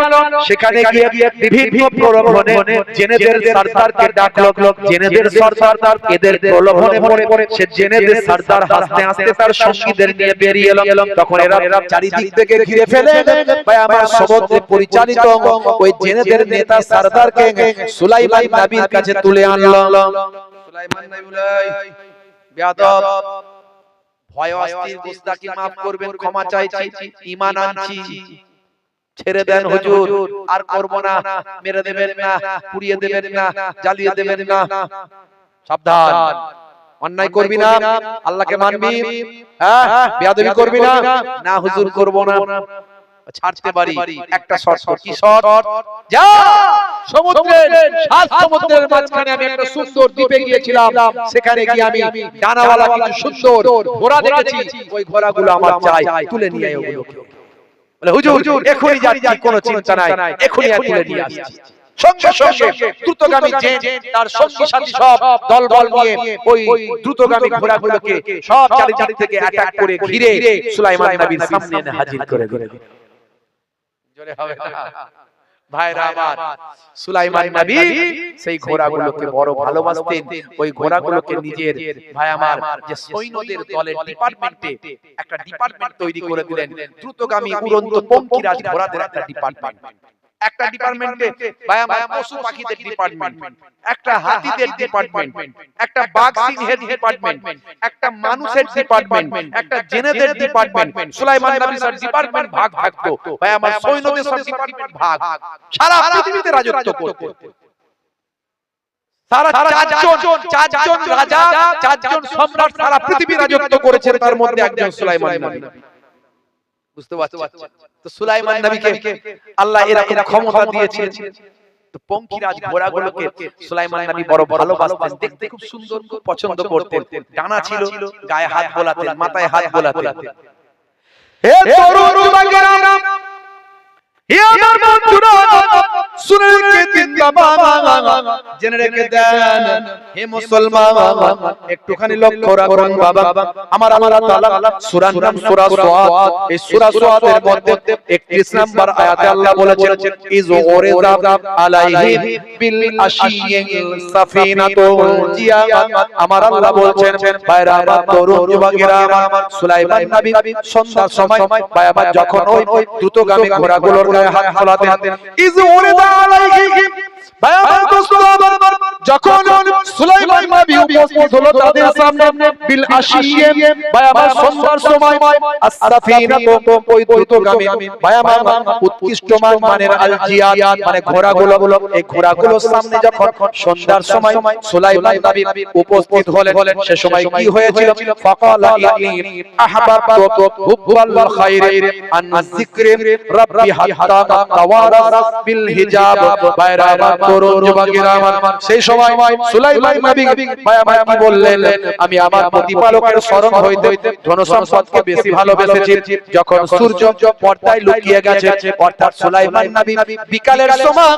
সেখানে গিয়ে বিভিন্ন প্রলোভনে জেনেদের সরদারকে ডাকলো, জেনেদের সরদার এদের প্রলোভনে পড়ে সে জেনেদের সরদার হাসতে হাসতে তার সঙ্গীদের নিয়ে বেরিয়ে এলো। তখন এরা চারিদিক থেকে ঘিরে ফেলে, ভাই আমার সমুদ্রে পরিচালিত ওই জেনেদের নেতা সরদারকে সুলাইমান নবীর কাছে তুলে আনলো। সুলাইমান নবী বলে, বেয়াদব, ভয় অস্থির, গুস্তাখি maaf করবেন, ক্ষমা চাইছি, ঈমান আনছি, ছেড়ে দেন হুজুর, আর করব না, মেরে দেবেন না, পুড়িয়ে দেবেন না, জ্বালিয়ে দেবেন না, সাবধান, অন্যায় করবি না, আল্লাহকে মানবি, হ্যাঁ বেয়াদবি করবি না, না হুজুর করব না, ছাড়তে পারি, একটা শর্ত। কি শর্ত? যা সমুদ্রের, সাত সমুদ্রের মাঝখানে আমি একটা সুন্দর দ্বীপে গিয়েছিলাম, সেখানে গিয়ে আমি ডানাওয়ালা কিছু সুন্দর ঘোড়া দেখেছি, ওই ঘোড়াগুলো আমার চাই, তুলে নিয়ে আয় ওগুলো। বলে হুজুর এখনই যাচ্ছি, কোনো চিন্তা নাই, এখনই তুলে নিয়ে আসছি। সঙ্গে সঙ্গে দ্রুতগামী জিন তার সঙ্গী সাথী সব দলবল নিয়ে ওই দ্রুতগামী ঘোড়াগুলোকে সব চারিদিক থেকে অ্যাটাক করে ঘিরে সুলাইমান নবীর সামনে এনে হাজির করে দিলেন। জোরে হবে না ভাইরা আমার? সুলাইমান নবী সেই ঘোড়াগুলোকে বড় ভালোবাসতেন। ওই ঘোড়াগুলোকে নিজের ভাই আমার যে সৈন্যদের দলের ডিপার্টমেন্টে একটা ডিপার্টমেন্ট তৈরি করে দিলেন। দ্রুতগামী উড়ন্ত পঙ্খিরাজ ঘোড়াদের একটা ডিপার্টমেন্ট, একটা ডিপার্টমেন্টে ভাই আমার পশু পাখিদের ডিপার্টমেন্ট, একটা হাতিদের ডিপার্টমেন্ট, একটা বাঘ সিংহের ডিপার্টমেন্ট, একটা মানুষের ডিপার্টমেন্ট, একটা জেনেদের ডিপার্টমেন্ট। সুলাইমান নবীর সব ডিপার্টমেন্ট ভাগ থাকতো। ভাই আমার সৈন্যদের সব ডিপার্টমেন্ট ভাগ, সারা পৃথিবীতে রাজত্ব করতেন। সারা চারজন রাজা, চারজন সম্রাট সারা পৃথিবী রাজত্ব করেছেন, তার মধ্যে একজন সুলাইমান নবী। বুঝতে পারছেন? তো সুলাইমান নবীকে আল্লাহ এরকম ক্ষমতা দিয়েছেন। তো পঙ্খিরাজ ঘোড়াগুলোকে সুলাইমান নবী বড় ভালোবাসতেন, দেখতে খুব সুন্দর, খুব পছন্দ করতেন। ডানা ছিল, গায়ে হাত বোলাতেন, মাথায় হাত বোলাতেন। হে তরুণ যুবকেরা, হে আমার বন্ধুরা, শুনে রেখে দিন বাবা, জেনে রেখে দেন হে মুসলমান, একটুখানি লক্ষ্য রাখুন বাবা। আমার আল্লাহ তাআলা সূরার নাম সূরা সাদ। এই সূরা সাদের মধ্যে 31 নম্বর আয়াতে আল্লাহ বলেছেন, ইজ ওরিজা আলাইহি বিল আশিয়িল সাফিনাতু জিয়া। আমার আল্লাহ বলছেন ভাইরা আমার, তরুণ যুবকেরা, সুলাইমান নবী সন্ধ্যার সময় ভাই আমার যখন ওই দ্রুতগামী ঘোড়াগুলোর গায়ে হাত বোলাতেন, ইজ ওরিজা আলাইহি, ভাই আমার দোস্ত, যখন সুলাইমান নবী উপস্থিত হলো তাদের সামনে, বিল আশিয়ে, ভাই আমার সন্ধ্যার সময়, as-সাফিনাতু, ওই দ্রুতগামী ভাই আমার উৎকৃষ্টমান মানের আল জিয়াদ মানে ঘোড়াগুলো, এই ঘোড়াগুলোর সামনে যখন সন্ধ্যার সময় সুলাইমান নবী উপস্থিত হলেন, সে সময় কি হয়েছিল? ফাকালা ইন্নী আহবাবতু হুব্বাল খায়রি আন যিকরি রাব্বি হাত্তা তাওয়ারাস বিল হিজাব। ভাইরা আমার তরুণ যুবকেরা আমার, সেই সময় সুলাইমান নবী ভাই আমার কি বললেন? আমি আমার প্রতিপালকের শরণ হইতে ধন সম্পদকে বেশি ভালোবেসেছি। যখন সূর্য পর্দায় লুকিয়ে গেছে, অর্থাৎ সুলাইমান নবী বিকালের সময়,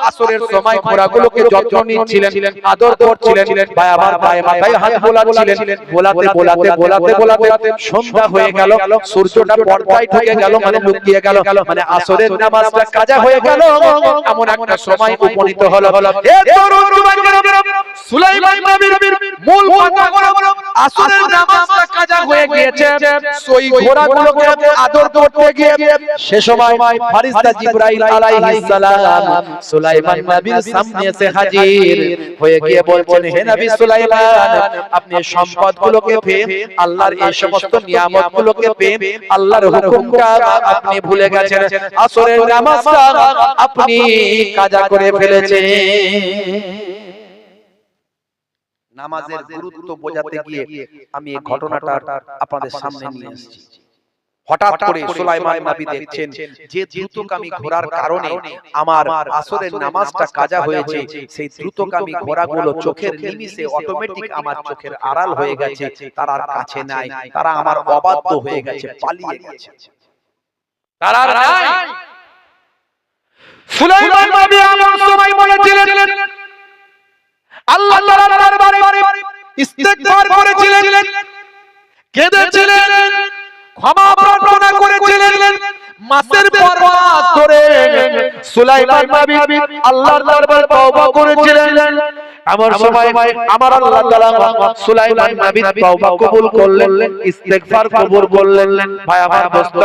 আসরের সময় ঘোড়াগুলোকে যত্ন নিচ্ছিলেন, আদর করছিলেন, ভাই আমার পায়ে মাথায় হাত বোলাচ্ছিলেন। বোলাতে সন্ধ্যা হয়ে গেল, সূর্যটা পর্দায় ঢুকে গেল, মানে লুকিয়ে গেল, মানে আসরের নামাজটা কাজা হয়ে গেল। এমন একটা সময় উপনীত হলো। এ তরুণ যুবকেরা, সুলাইমান নবীর মূল কথা হলো আসরের নামাজটা কাজা হয়ে গিয়েছে। ওই ঘোড়াগুলোকে আদর করতে গিয়ে সে সময় ফেরেশতা জিবরাইল আলাইহিস সালাম সুলাইমান নবীর সামনে এসে হাজির হয়ে গিয়ে বলছেন, হে নবী সুলাইমান, আপনি সম্পদগুলোকে পেয়ে, আল্লাহর এই সমস্ত নিয়ামতগুলোকে পেয়ে আল্লাহর হুকুমটা আপনি ভুলে গেছেন, আসরের নামাজটা আপনি কাজা করে ফেলেছেন। নামাজের গুরুত্ব বোঝাতে গিয়ে আমি এই ঘটনাটা আপনাদের সামনে নিয়ে এসেছি। হঠাৎ করে সুলাইমান নবী দেখছেন যে দ্রুতগামী ঘোড়ার কারণে আমার আসরের নামাজটা কাজা হয়েছে, সেই দ্রুতগামী ঘোড়াগুলো চোখের নিমিষে অটোমেটিক আমার চোখের আড়াল হয়ে গেছে, তারা আর কাছে নাই, তারা আমার অবাধ্য হয়ে গেছে, পালিয়ে গেছে, তারা আর নাই। সুলাইমান নবী এমন সময় বলেছিলেন, আল্লাহ তাআলার দরবারে ইস্তিগফার করেছিলেন, কেঁদেছিলেন, ক্ষমা প্রার্থনা করেছিলেন। মাসের পর মাস ধরে সুলাইমান নবী আল্লাহর দরবারে তওবা করেছিলেন। আমার সময় আমার আল্লাহ তাআলা সুলাইমান নবীর তওবা কবুল করলেন, ইস্তিগফার কবুল করলেন। ভাই আমার দোস্ত,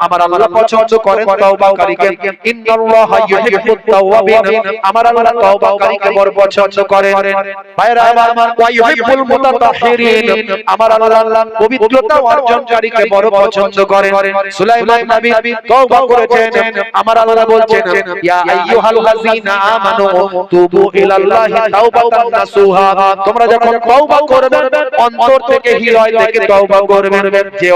আমার আল্লাহ পছন্দ করেন তওবাকারীকে। ইন্নাল্লাহা ইউহিব্বুত তাওয়াবিন, আমার আল্লাহ তওবাকারীকে বড় পছন্দ করেন। ভাইরা আমার, ওয়া ইউহিব্বুল মুতাতাহহিরিন, আমার আল্লাহ পবিত্রতা অর্জনকারীকে বড় পছন্দ করেন। সুলাইমান নবী তওবা করেছেন, আমার আল্লাহ বলছেন, ইয়া আইয়ুহাল্লাযীনা আমানু তুবু ইলাল্লাহি তাওবাতান নাসুহা, তোমরা যখন তওবা করবে অন্তর থেকে হৃদয় থেকে তওবা করবে, যে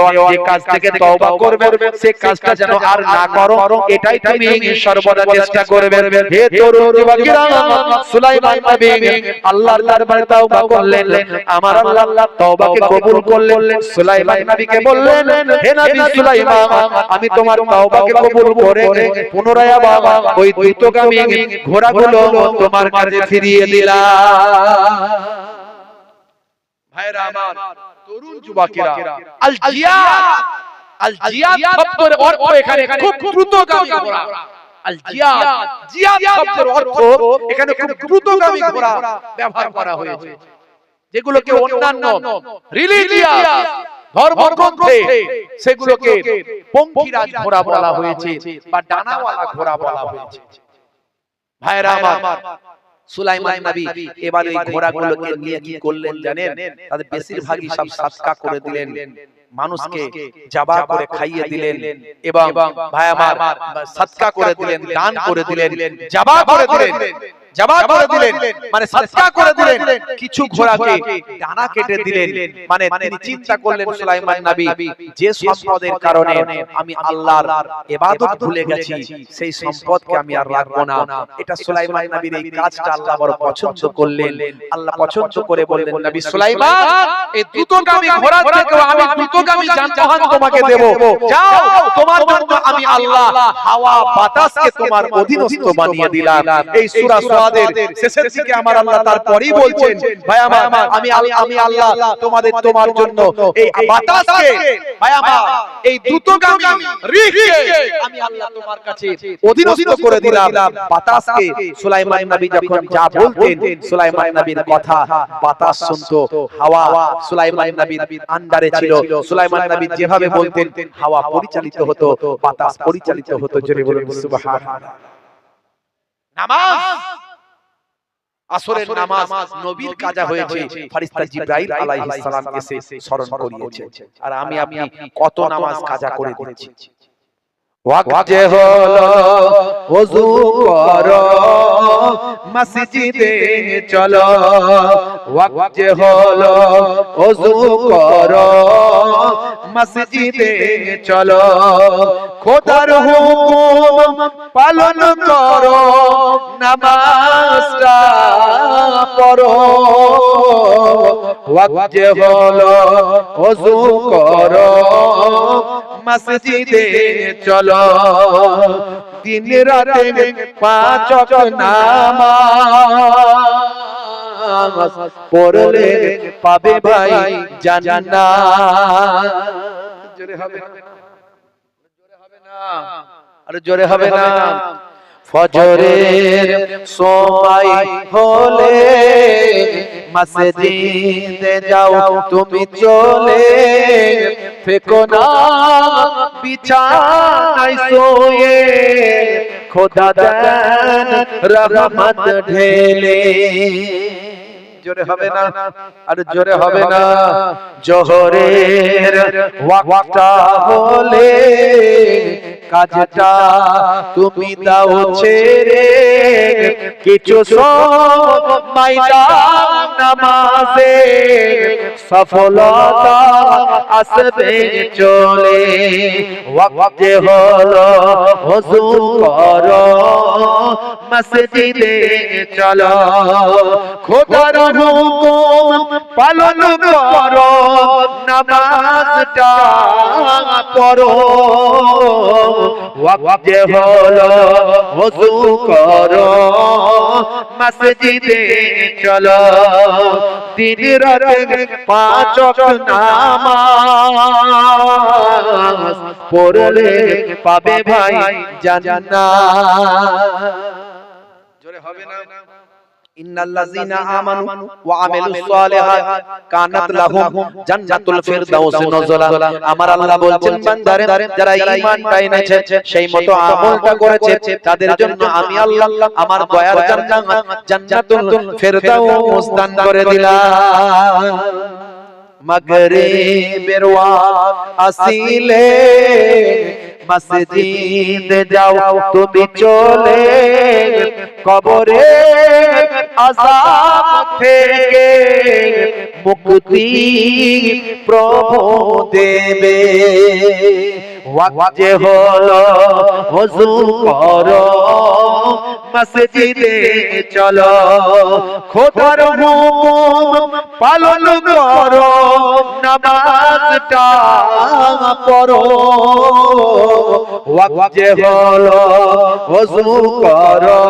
কাজ থেকে তওবা করবে সেই কাজটা যেন আর না করো, এটাই তুমি সর্বদা চেষ্টা করবে। হে তরুণ যুবকেরা, সুলাইমান নবী আল্লাহর দরবারে তওবা করলেন, আমার আল্লাহ তওবাকে কবুল করলেন। সুলাইমান নবীকে বললেন, হে নবী সুলাইমান, আমি তোমার তওবাকে কবুল করে পুনরায় আবার ওই দ্রুতগামী ঘোড়াগুলো তোমার কাছে ফিরিয়ে দিলাম। ভাইরা আমার, তরুণ যুবকেরা, আল জিয়াদ, আল জিয়াদ শব্দের অর্থ এখানে খুব দ্রুতগামী ঘোড়া। আল জিয়াদ, জিয়াদ শব্দের অর্থ এখানে খুব দ্রুতগামী ঘোড়া ব্যবহার করা হয়েছে, যেগুলোকে অন্যান্য রিলিজিয়াস ধর্মগ্রন্থে সেগুলোকে পঙ্খিরাজ ঘোড়া বলা হয়েছে বা ডানাওয়ালা ঘোড়া বলা হয়েছে। ভাইরা আমার, সুলাইমান নবী এবার এই ঘোড়াগুলোকে নিয়ে কি করলেন জানেন? তাদের বেশিরভাগই সব সাদকা করে দিলেন, মানুষকে জবা করে খাইয়ে দিলেন, এবং ভাই আমার সাদকা করে দিলেন, দান করে দিলেন, জবা করে দিলেন, জবা করে দিলেন মানে সাদকা করে দিলেন। কিছু ঘোড়াকে ডানা কেটে দিলেন, মানে তিনি চিন্তা করলেন সুলাইমান নবী, যে সম্পদের কারণে আমি আল্লাহর ইবাদত ভুলে গেছি সেই সম্পদকে আমি আর রাখবো না। এটা সুলাইমান নবীর এই কাজটা আল্লাহ বড় পছন্দ করলেন। আল্লাহ পছন্দ করে বললেন, নবী সুলাইমান, এই দ্রুতগামী ঘোড়া থেকে আমি দ্রুতগামী যানবাহন তোমাকে দেব, যাও, তোমার জন্য আমি আল্লাহ হাওয়া বাতাসকে তোমার অধীনস্থ বানিয়ে দিলাম। এই সূরা সুয়াদের শেষের দিকে আমার আল্লাহ তারপরেই বলছেন, ভাই আমার, আমি আল্লাহ তোমার জন্য এই বাতাসকে, ভাই আমার এই দ্রুতগামী রিহকে আমি আল্লাহ তোমার কাছে অধীনস্থ করে দিলাম। বাতাসকে সুলাইমান নবী যখন যা বলতেন, সুলাইমান নবীর কথা বাতাস শুনতো, হাওয়া সুলাইমান নবীর আন্ডারে ছিল, সুলাইমান নবী যেভাবে বলতেন হাওয়া পরিচালিত হতো, বাতাস পরিচালিত হতো। জোরে বলুন সুবহানাল্লাহ। নামাজ, আসরের নামাজ নবীর কাজা হয়েছে, ফেরেশতা জিবরাইল আলাইহিস সালাম এসে স্মরণ করিয়েছে, আর আমি আপনি কত নামাজ কাজা করে দিচ্ছি। ওয়াক্ত হলো ওযু করো মসজিদে চলো, ওয়াক্ত হলো ওযু করো মসজিদে চলো, খোদার হুকুম পালন করো, নামাজটা পড়ো। ওয়াক্ত হলো ওযু করো মসজিদে চলো, দিন রাতে 5 ওয়াক্ত নামাজ পড়লে পাবে ভাই জান্নাত। জোরে হবে না? জোরে হবে না? আরে জোরে হবে না? ফজরের সময় হলে মসজিদে যাও তুমি চলে, ফেকো না বিছানায় শুয়ে, খোদা দেন রহমত ঢেলে। জোরে হবে না? আরে জোরে হবে না? জোহরের ওয়াক্তটা হলে কাজটা তুমি দাও ছেড়ে, কিছু সময় দাও নামাজে, সফলতা আসবে চলে। ওয়াক্ত হলো ওযু করো মসজিদে চলো, খোদার হুকুম পালন করো, নামাজটা পড়ো। ওয়াক্ত হলো ওযু করো মসজিদে চলো, দিন রাতে 5 ওয়াক্ত নামাজ পড়লে পাবে ভাই জান্নাত। জোরে হবে না? ইন্নাল্লাযীনা আমানু ওয়া আমিলুস সালিহাত কানাত লাহুম জান্নাতুল ফিরদাউস নুজুলা। আমার আল্লাহ বলছেন, বান্দারে যারা ঈমানটা এনেছে সেই মতো আমলটা করেছে তাদের জন্য আমি আল্লাহ আমার দয়ার জান্নাত জান্নাতুল ফিরদাউস দান করে দিলাম। মাগরিবের ওয়াক্ত আসিলে মসজিদে যাও তুমি চলে, কবরে আযাব থেকে মুক্তি প্রভু দেবে। ওয়াক্ত যে হলো ওযু করো, মসজিদে চলো, খোদার হুকুম পালন করো, নামাজটা পড়ো। ওয়াক্ত যে হলো ওযু করো,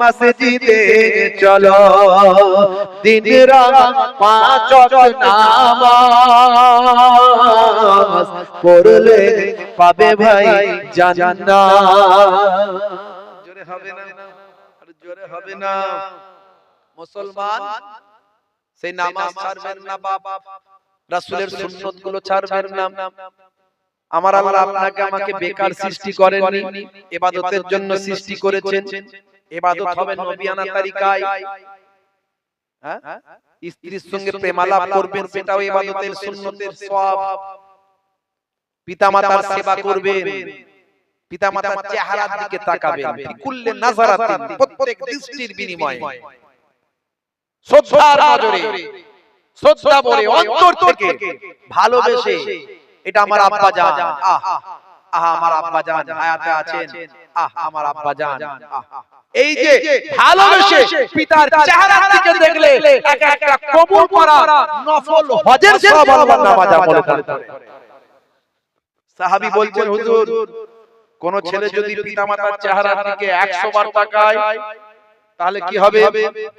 মসজিদে চলো, দিন রাত পাঁচ ওয়াক্ত নামাজ পড়লে পাবে ভাই জান্নাত। জোরে হবে না, আর জোরে হবে না। মুসলমান সেই নামাজ ছাড়বেন না, বাবা রাসূলের সুন্নাত গুলো ছাড়বেন না। আমার আল্লাহ আপনাকে আমাকে বেকার সৃষ্টি করেননি, ইবাদতের জন্য সৃষ্টি করেছেন। ইবাদত হবে নবিয়ানা তরিকায়। হ্যাঁ, স্ত্রীর সঙ্গে প্রেমালাপ করবেন, সেটাও ইবাদতের সুন্নতের সওয়াব। পিতামাতার সেবা করবেন, পিতামাতার চেহারার দিকে তাকাবেন, বিকুল্লে নাযারাতিন, প্রত্যেক দৃষ্টির বিনিময়ে শ্রদ্ধার নজরে, শ্রদ্ধা ভরে অন্তর থেকে ভালোবেসে, এটা আমার আব্বা জান, আমার আব্বা জান হায়াতে আছেন, আমার আব্বা জান, এই যে ভালোবেসে পিতার চেহারার দিকে দেখলে এক একটা কবুল করা নফল হজের সওয়াব আল্লাহ নামাজ আমলে দান করে। সাহাবী বলছেন, হুজুর কোন ছেলে যদি পিতামাতার চেহারার দিকে 100 বার তাকায় তাহলে কি হবে?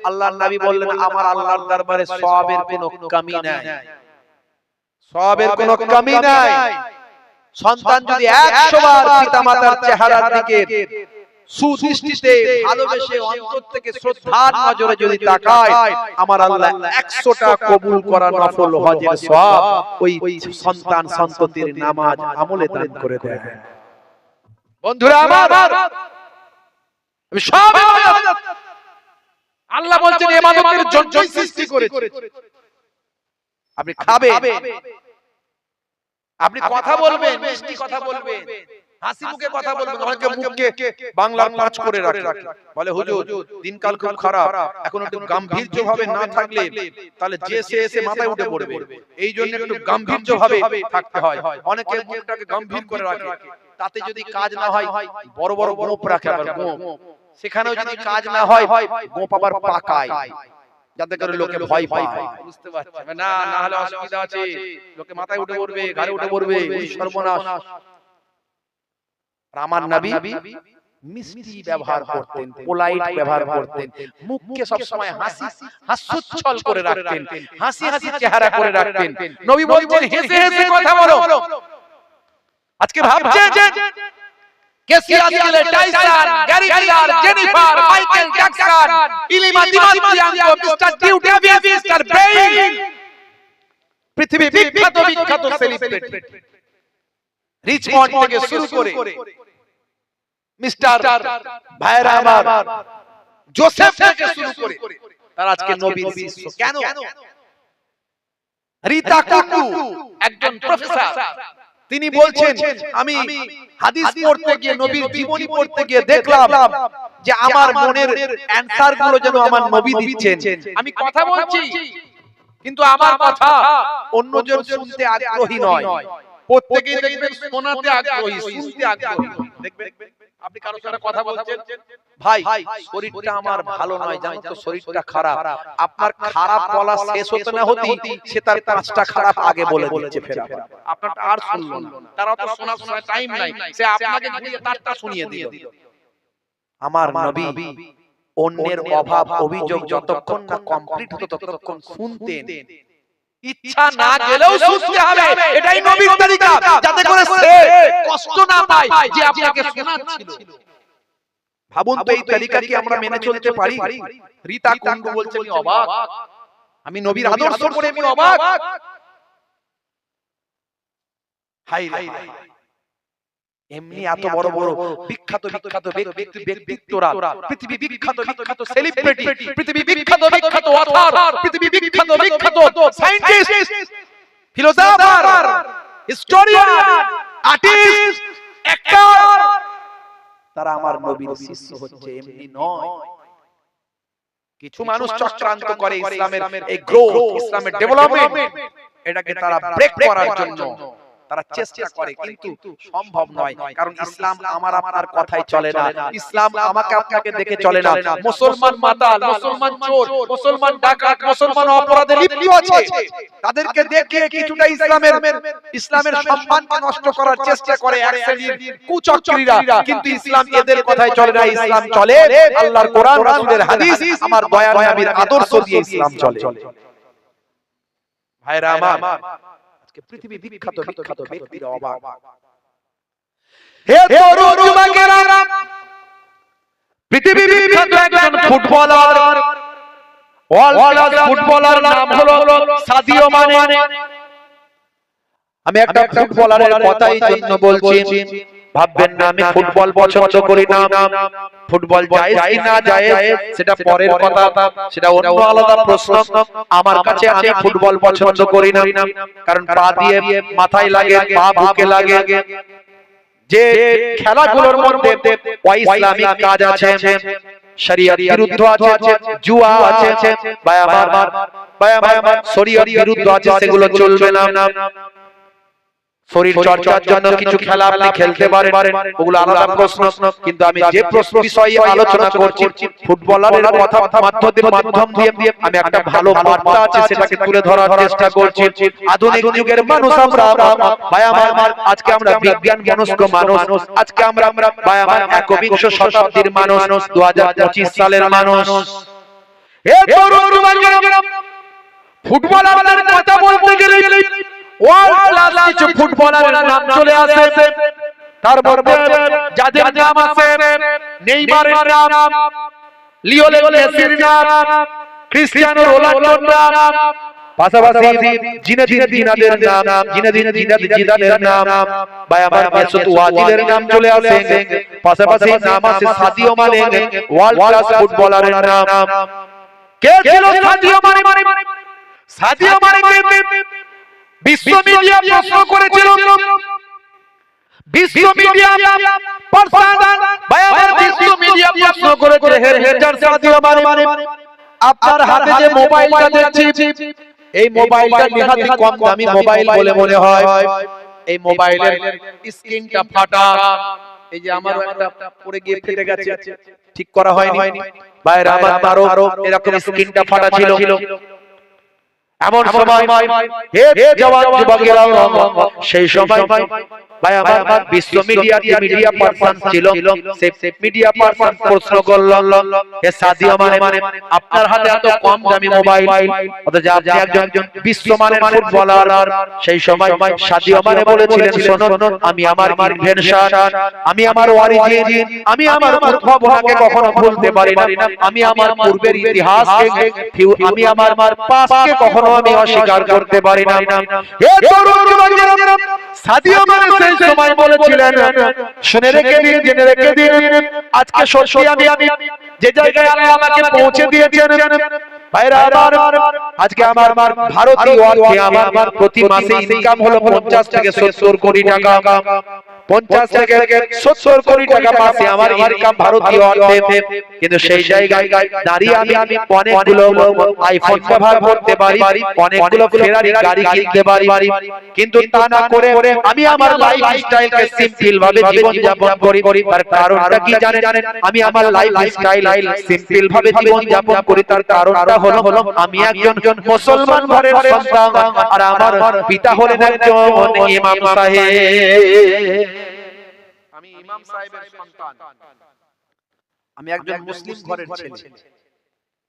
আল্লাহর নবী বললেন, আমার আল্লাহর দরবারে সওয়াবের কোনো কমি নাই, সওয়াবের কোনো কমি নাই। সন্তান যদি 100 বার পিতামাতার চেহারার দিকে সুদৃষ্টিতে ভালোবেসে অন্তর থেকে শ্রদ্ধার নজরে যদি তাকায়, আমার আল্লাহ 100টা কবুল করা নফল হজের সওয়াব ওই সন্তান সন্ততির নামাজ আমলে দান করে দেয়। বন্ধুরা আমার, সব ইবাদত আল্লাহ বলছেন ইবাদতের জন্যই সৃষ্টি করেছে। আপনি খাবেন, আপনি কথা বলবেন, মিষ্টি কথা বলবেন, হাসি মুখে কথা বলবেন। অনেকে মুখকে বাংলার পাঁচ করে রাখে, বলে হুজুর দিনকাল খুব খারাপ, এখন একটু গাম্ভীর্য ভাবে না থাকলে তাহলে যে সে এসে মাথায় উঠে পড়বে, এই জন্য একটু গাম্ভীর্য ভাবে থাকতে হয়। অনেকে মুখটাকে গম্ভীর করে রাখে, তাতে যদি কাজ না হয় বড় বড় গোপ রাখে, আবার গোপ, সেখানেও যদি কাজ না হয় গোপ আবার পাকায়, যাতে করে লোকে ভয় পায়। বুঝতে পারছেন না? না হলে অসুবিধা আছে, লোকে মাথায় উঠে পড়বে, ঘাড়ে উঠে পড়বে, ওই সর্বনাশ। আমার নবী মিষ্টি ব্যবহার করতেন, পোলাইট ব্যবহার করতেন, মুখকে সব সময় হাসি হাস্যোজ্জ্বল করে রাখতেন, হাসি হাসি চেহারা করে রাখতেন। নবী বলছেন, হেসে হেসে কথা বলো। আজকে ভাবছেন কেসিয়া সিলে, Tyson, Gary Miller, Jennifer, Michael Jackson, ইলিমা দিমাত্রিয়াঙ্কো, মিস্টার ডিউটেভিয়াস, মিস্টার বেইল, পৃথিবী বিখ্যাত বিখ্যাত সেলিব্রিটি রিচমন্ড থেকে শুরু করে মিস্টার ভাইরা আমার জোসেফ থেকে শুরু করে তার আজকে নবীর শিষ্য। কেন? রীতা কুকু একজন প্রফেসর, তিনি বলছেন, আমি হাদিস পড়তে গিয়ে, নবীর জীবনী পড়তে গিয়ে দেখলাম যে আমার মনের অ্যানসার গুলো যেন আমার নবী দিচ্ছেন। আমি কথা বলছি কিন্তু আমার কথা অন্যজন শুনতে আগ্রহী নয়। প্রত্যেকেই দেখবেন শোনাতে আগ্রহী, শুনতে আগ্রহী। দেখবেন আপনি কারোর সাথে কথা বলছেন, ভাই শরীরটা আমার ভালো নয়, জানো তো শরীরটা খারাপ। আপনার খারাপ বলা শেষ হতে না হতেই সে তার 5টা খারাপ আগে বলে দিচ্ছে, ফেরা আপনারটা আর শুনলো না। তারা তো শোনার সময় টাইম নাই, সে আপনাকে ঘুরিয়ে তারটা শুনিয়ে দিল। আমার নবী অন্যের অভাব অভিযোগ যতক্ষণ না কমপ্লিট হতো ততক্ষণ শুনতেন। ইচ্ছা না গেলেও শুনতে হবে, এটাই নবীর তরিকা, যাতে করে সে কষ্ট না পায় যে আপনাকে শোনাচ্ছিল। ভাবুন তো, এই তরিকা কি আমরা মেনে চলতে পারি? রীতা কুন্ডু বলছে, আমি অবাক, আমি নবীর আদর্শ পড়ে আমি অবাক। হাই হাই, এমনি এত বড় বড় বিখ্যাত বিখ্যাত ব্যক্তিত্বরা, পৃথিবী বিখ্যাত বিখ্যাত সেলিব্রিটি, পৃথিবী বিখ্যাত বিখ্যাত অথর, পৃথিবী বিখ্যাত বিখ্যাত সায়েন্টিস্ট, ফিলোসোফার, হিস্টোরিয়ান, আর্টিস্ট, একটা তারা আমার নবীর শিষ্য হচ্ছে, এমনি নয়। কিছু মানুষ চক্রান্ত করে ইসলামের এই গ্রোথ, ইসলামের ডেভেলপমেন্ট, এটাকে তারা ব্রেক করার জন্য তারা চেষ্টা করে, কিন্তু সম্ভব নয়। কারণ ইসলাম আমার আপনার কথাই চলে না, ইসলাম আমাকে আপনাকে দেখে চলে না। মুসলমান মাতাল, মুসলমান চোর, মুসলমান ডাকাত, মুসলমান অপরাধে লিপ্ত আছে, তাদেরকে দেখে কিছুটা ইসলামের সম্মানকে নষ্ট করার চেষ্টা করে এক শ্রেণীর কুচক্রীরা, কিন্তু ইসলাম এদের কথাই চলে না। ইসলাম চলে আল্লাহর কোরআন, রাসূলের হাদিস, আমার দয়ার নবীর আদর্শ দিয়ে ইসলাম চলে। ভাইরা আমার, পৃথিবী বিখ্যাত ব্যক্তিরা অবাক। হে তরুণ যুবকেরা, পৃথিবী বিখ্যাত একজন ফুটবলার, ওয়ার্ল্ড ক্লাস ফুটবলার, নাম হলো সাদিও মানে। আমি একটা ফুটবলারের কথাই জন্য বলছি, ভাববেন না আমি ফুটবল পছন্দ করি না। ফুটবল জায়েজ কি না জায়েজ সেটা পরের কথা, সেটা অন্য আলাদা প্রশ্ন। আমার কাছে আমি ফুটবল পছন্দ করি না, কারণ পা দিয়ে মাথায় লাগে, পা বুকে লাগে। যে খেলাগুলোর মধ্যে অইসলামিক কাজ আছে, শরিয়ত বিরুদ্ধ আছে, জুয়া আছে, ভাই আমার শরিয়ত বিরুদ্ধ আছে, সেগুলো চলবে না। শরীর চর্চার জন্য কিছু খেলা আপনি খেলতে পারেন, ওগুলো আলাদা প্রশ্ন। কিন্তু আমি যে প্রশ্ন বিষয়ে আলোচনা করছি, ফুটবলারের কথা মাধ্যম দিয়ে আমি একটা ভালো বার্তা আছে সেটাকে তুলে ধরার চেষ্টা করছি। আধুনিক যুগের মানুষ আমরা, ভাই আমার, আজকে আমরা বিজ্ঞান মনস্ক মানুষ, আজকে আমরা ভাই আমার একবিংশ শতাব্দীর মানুষ, 2025 সালের মানুষ। হে তরুণ যুবকেরা, ফুটবলারদের কথা বলতে গেলে ওয়ার্ল্ড ক্লাস কিছু ফুটবলারের নাম চলে আসে। তার মধ্যে যাদের নাম আছে, নেইমারের নাম, লিওনেল মেসির নাম, ক্রিস্টিয়ানো রোনাল্ডোর নাম, পাশাপাশি জিনেদিন জিদানের নাম, জিনেদিন জিদানের নাম, ভাই আমার মেসুত ওয়াজিলের নাম চলে আসে। পাশাপাশি নাম আছে সাদিও মানে, ওয়ার্ল্ড ক্লাস ফুটবলারের নাম। কে ছিল সাদিও মানে? সাদিও মানেকে বিশ্ব মিডিয়া প্রশ্ন করেছিল, বিশ্ব মিডিয়া পারসন, ভাই আমার বিশ্ব মিডিয়া প্রশ্ন করেছে, হে হেটার সাদিও মানে, আপনার হাতে যে মোবাইলটা দেখছি, এই মোবাইলটা নিহাতি কম দামি মোবাইল বলে মনে হয়। এই মোবাইলের স্ক্রিনটা ফাটা, এই যে আমার একটা পড়ে গিয়ে ফেটে গেছে, ঠিক করা হয়নি। ভাইরা আমারও এরকম স্ক্রিনটা ফাটা ছিল। এমন সময় হে জওয়ান যুবকেরা, সেই সময় ভাই আমার বিশ্ব মিডিয়া পারসন ছিল, সেই মিডিয়া পারসন প্রশ্ন করল, হে সাদিও মানে, আপনার হাতে এত কম দামি মোবাইল, অথচ আপনি একজন বিশ্বমানের ফুটবলার। সেই সময় সাদিও মানে বলেছিলেন, শুনুন, আমি আমার ইনভেনশন, আমি আমার অরিজিন, আমি আমার উদ্ভাবনাকে কখনো ভুলতে পারি না। আমি আমার পূর্বের ইতিহাসকে, আমি আমার পাস্টকে কখনো আমি অস্বীকার করতে পারি না। হে তরুণ যুবকেরা, সাদিও মানে সেই সময় বলেছিলেন, শুনে রেখে দিন, জেনে রেখে দিন, আজকে সত্যি আমি যে জায়গায় আল্লাহ আমাকে পৌঁছে দিয়েছেন, ভাইরা আমার, আজকে আমার ভারতীয় অর্থে আমার প্রতি মাসে ইনকাম হলো 50 থেকে 70 কোটি টাকা। 50 থেকে 70 কোটি টাকা মাসে আমার ইনকাম ভারতীয় অর্থে। কিন্তু সেই জায়গায় দাঁড়িয়ে আমি অনেকগুলো আইফোন ব্যবহার করতে পারি, অনেকগুলো ফেরারি গাড়ি কিনতে পারি, কিন্তু তা না করে আমি আমার লাইফস্টাইলকে সিম্পল ভাবে জীবন যাপন করি। তার কারণটা কি জানেন? আমি আমার লাইফস্টাইল সিম্পল ভাবে জীবন যাপন করি, তার কারণটা হলো আমি একজন মুসলমান ঘরের সন্তান, আর আমার পিতা হলেন একজন ইমাম সাহেব। আমি ইমাম সাহেবের সন্তান, আমি একজন মুসলিম ঘরের ছেলে।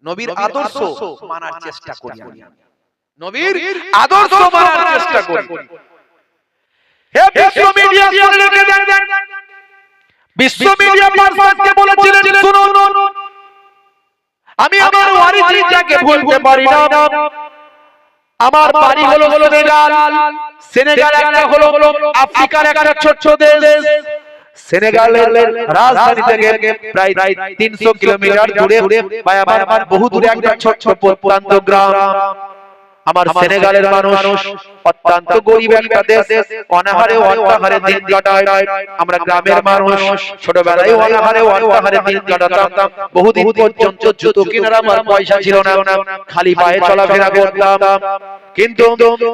নবীর আদর্শ মানার চেষ্টা করি, নবীর আদর্শ মানার চেষ্টা করি। হে বিশ্ব মিডিয়া, বিশ্ব মিডিয়া পারসনকে বলেছিলেন, শুনুন, আমি আমার অরিজিনটাকে ভুলতে পারি না। আমার বাড়ি হলো সেনেগাল, সেনেগাল একটা হলো আফ্রিকার একটা ছোট্ট দেশ। সেনেগালের রাজধানী থেকে প্রায় 300 কিলোমিটার দূরে, ভাই আমার বহু দূরে একটা ছোট্ট প্রত্যন্ত গ্রাম। আমার সেনেগালের মানুষ অত্যন্ত গরিব একটা দেশ, অনাহারে অর্থাহারে দিন কাটায়। আমরা গ্রামের মানুষ, ছোটবেলায় অনাহারে অর্থাহারে দিন কাটাতাম। বহুদিন পর্যন্ত জুতো কেনার আমার পয়সা ছিল না, খালি পায়ে চলাফেরা করতাম। কিন্তু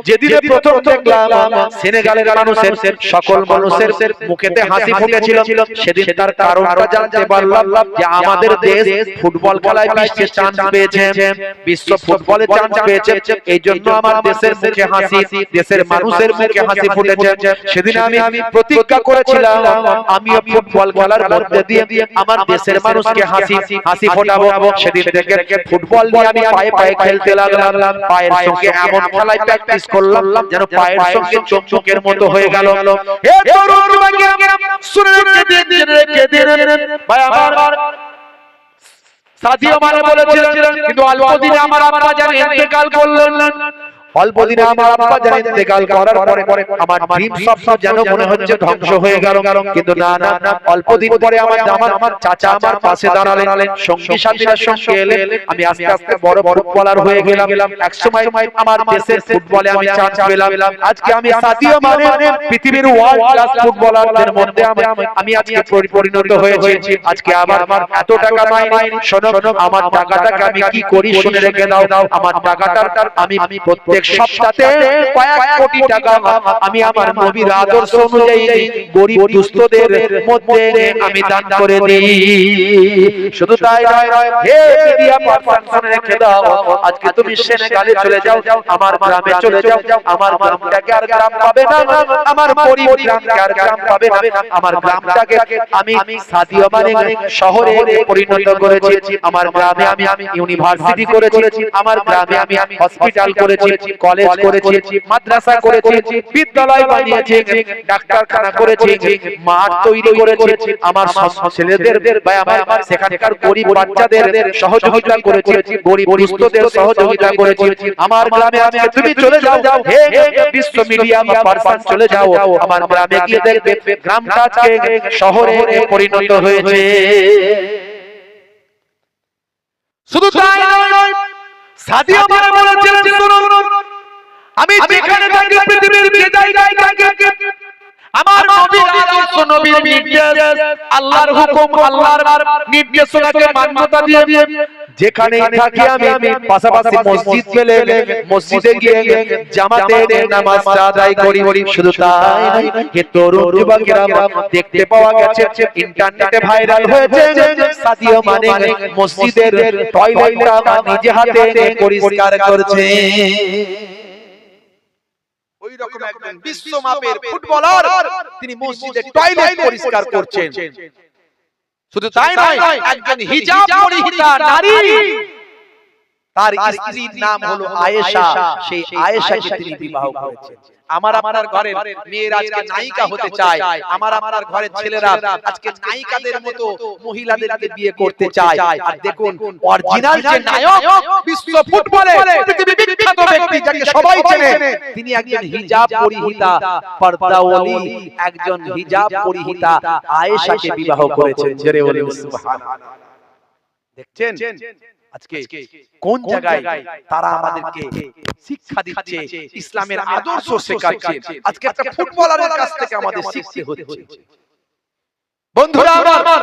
যেদিন প্রথম দেখলাম সেনেগালের মানুষের, সকল মানুষের মুখেতে হাসি ফুটেছিল, সেদিন তার কারণটা জানতে পারলাম যে আমাদের দেশ ফুটবল খেলায় বিশ্বে চান্স পেয়েছে, বিশ্ব ফুটবলে চান্স পেয়েছে। এই জন্য আমার দেশের মুখে হাসি, দেশের মানুষের মুখে হাসি ফুটেছে। সেদিন আমি প্রতিজ্ঞা করেছিলাম আমিও ফুটবল খেলার মধ্যে দিয়ে আমার দেশের মানুষকে হাসি ফোটাবো। সেদিন থেকে ফুটবল নিয়ে আমি পায়ে পায়ে খেলতে লাগলাম। পায়ের সঙ্গে এমন খেলায় প্র্যাকটিস করলাম যেন পায়ের সঙ্গে চোখের মতো হয়ে গেল। এ তরুণ যুবকেরা শুনে রেখে দিন ভাই, আমার সাথীও মানে বলেছিলেন, কিন্তু অল্প দিনে আমার আব্বা জান ইন্তেকাল করলেন। অল্প দিনে আমার আব্বা জান ইন্তেকাল করার পরে আমার ড্রিম সব যেন মনে হচ্ছে ধ্বংস হয়ে গেল। কিন্তু না, অল্প দিন পরে আমার চাচা আমার পাশে দাঁড়ালেন, সঙ্গী সাথীরা সঙ্গে এলেন। আমি আস্তে আস্তে বড় ফুটবলার হয়ে গেলাম। একসময় আমার দেশের ফুটবলে আমি চান্স পেলাম। আজকে আমি সাথীও মানে পৃথিবীর ওয়ার্ল্ড ক্লাস ফুটবলারদের মধ্যে আমি আজকে পরিণত হয়েছি। আজকে আমার এত টাকা মাইনে, শোনো আমার টাকাটাকে আমি কি করি শুনে রেখে দাও। আমার টাকাটা আমি প্রত্যেক সপ্তাহে কয়েক কোটি টাকা আমি আমার নবীর আদর্শ অনুযায়ী গরিব দুস্থদের মধ্যে আমি দান করে দিই। শুধু তাই নয়, হে মিডিয়া পারসন শুনে রেখে দাও, আজকে তুমি সেনেগালে চলে যাও, আমার গ্রামে চলে যাও, আমার গ্রামটাকে আর গ্রাম পাবে না, আমার গরিব গ্রামকে আর গ্রাম পাবে না। আমার গ্রামটাকে আমি সাদিয়া মানে শহরে পরিণত করেছি। আমার গ্রামে আমি ইউনিভার্সিটি করেছি, আমার গ্রামে আমি হসপিটাল করেছি, কলেজ করেছি, মাদ্রাসা করেছি, বিদ্যালয় বানিয়েছি, ডাক্তারখানা করেছি, মাঠ তৈরি করেছি, আমার ছেলেদের বা আমার সেখানকার গরিব বাচ্চাদের সহযোগিতা করেছি, গরিব দুস্থদের সহযোগিতা করেছি। আমার গ্রামে আজকে তুমি চলে যাও, হে বিশ্ব মিডিয়া পারসন চলে যাও, আমার গ্রামে গিয়ে দেখবে গ্রামটা আজকে শহরে পরিণত হয়েছে। শুধু তাই নয়, সাদিয়া মানে বলেছিলেন, শুনুন, আমি যেখানে থাকি পৃথিবীর যে জায়গায় থাকি, আমার নবীর আদর্শ, নবীর নির্দেশ, আল্লাহর হুকুম, আল্লাহর নির্দেশনাকে মান্যতা দিয়ে যেখানে থাকি আমি পাশাপাশি মসজিদ পেলে মসজিদে গিয়ে জামাতে নামাজ আদায় করি। শুধু তাই নয়, হে তরুণ যুবকেরা, দেখতে পাওয়া গেছে ইন্টারনেটে ভাইরাল হয়েছে সাদিয়া মানে মসজিদের টয়লেটটা নিজে হাতে পরিষ্কার করছে। ওই রকম একজন বিশ্বমাপের ফুটবলার, তিনি মসজিদের টয়লেট পরিষ্কার করছেন। শুধু তাই নয়, একজন হিজাব পরিহিতা নারী, তার স্ত্রীর নাম হলো আয়েশা, সেই আয়েশাকে তিনি বিবাহ করেছেন। আমার আপনার ঘরের মেয়েরা আজকে নায়িকা হতে চায়, আমার আপনার ঘরের ছেলেরা আজকে নায়িকাদের মতো মহিলাদেরকে বিয়ে করতে চায়। আর দেখুন, অরিজিনাল যে নায়ক বিশ্ব ফুটবলে পৃথিবীর বিখ্যাত ব্যক্তি যাকে সবাই চেনে, তিনি একজন হিজাব পরিহিতা পর্দাওয়ালি, একজন হিজাব পরিহিতা আয়েশাকে বিবাহ করেছেন। জোরে বলুন সুবহানাল্লাহ। দেখছেন আজকে কোন জায়গায় তারা আমাদেরকে শিক্ষা দিচ্ছে, ইসলামের আদর্শ শেখাচ্ছে। আজকে একটা ফুটবলারের কাছ থেকে আমাদের শিখতে হচ্ছে। বন্ধুরা আমার,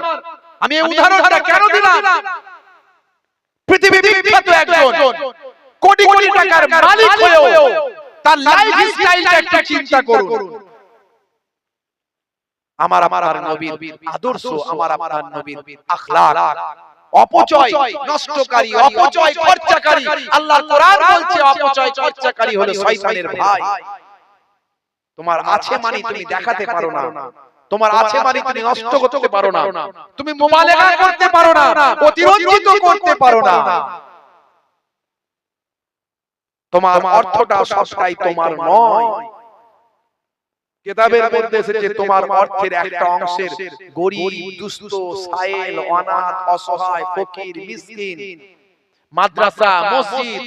আমি এই উদাহরণটা কেন দিলাম? পৃথিবীর বিখ্যাত একজন কোটি কোটি টাকার মালিক হয়েও তার লাইফস্টাইলটা একটু চিন্তা করুন। আমার আপনার নবীর আদর্শ, আমার আপনার নবীর আখলাক, অপচয় নষ্টকারী, অপচয় খরচাকারী, আল্লাহর কোরআন বলছে অপচয় খরচাকারী হলো শয়তানের ভাই। তোমার আছে মানে তুমি দেখাতে পারো না, তোমার আছে মানে তুমি নষ্ট করতে পারো না, তুমি মুবালাগা করতে পারো না, অতিরঞ্জিত করতে পারো না। তোমার অর্থটা সবটাই তোমার নয়। কিতাবের মধ্যে এসেছে তোমার অর্থের একটা অংশের গরীব, দুস্থ, সায়েল, অনাথ, অসহায়, ফকির, মিসকিন, মাদ্রাসা, মসজিদ,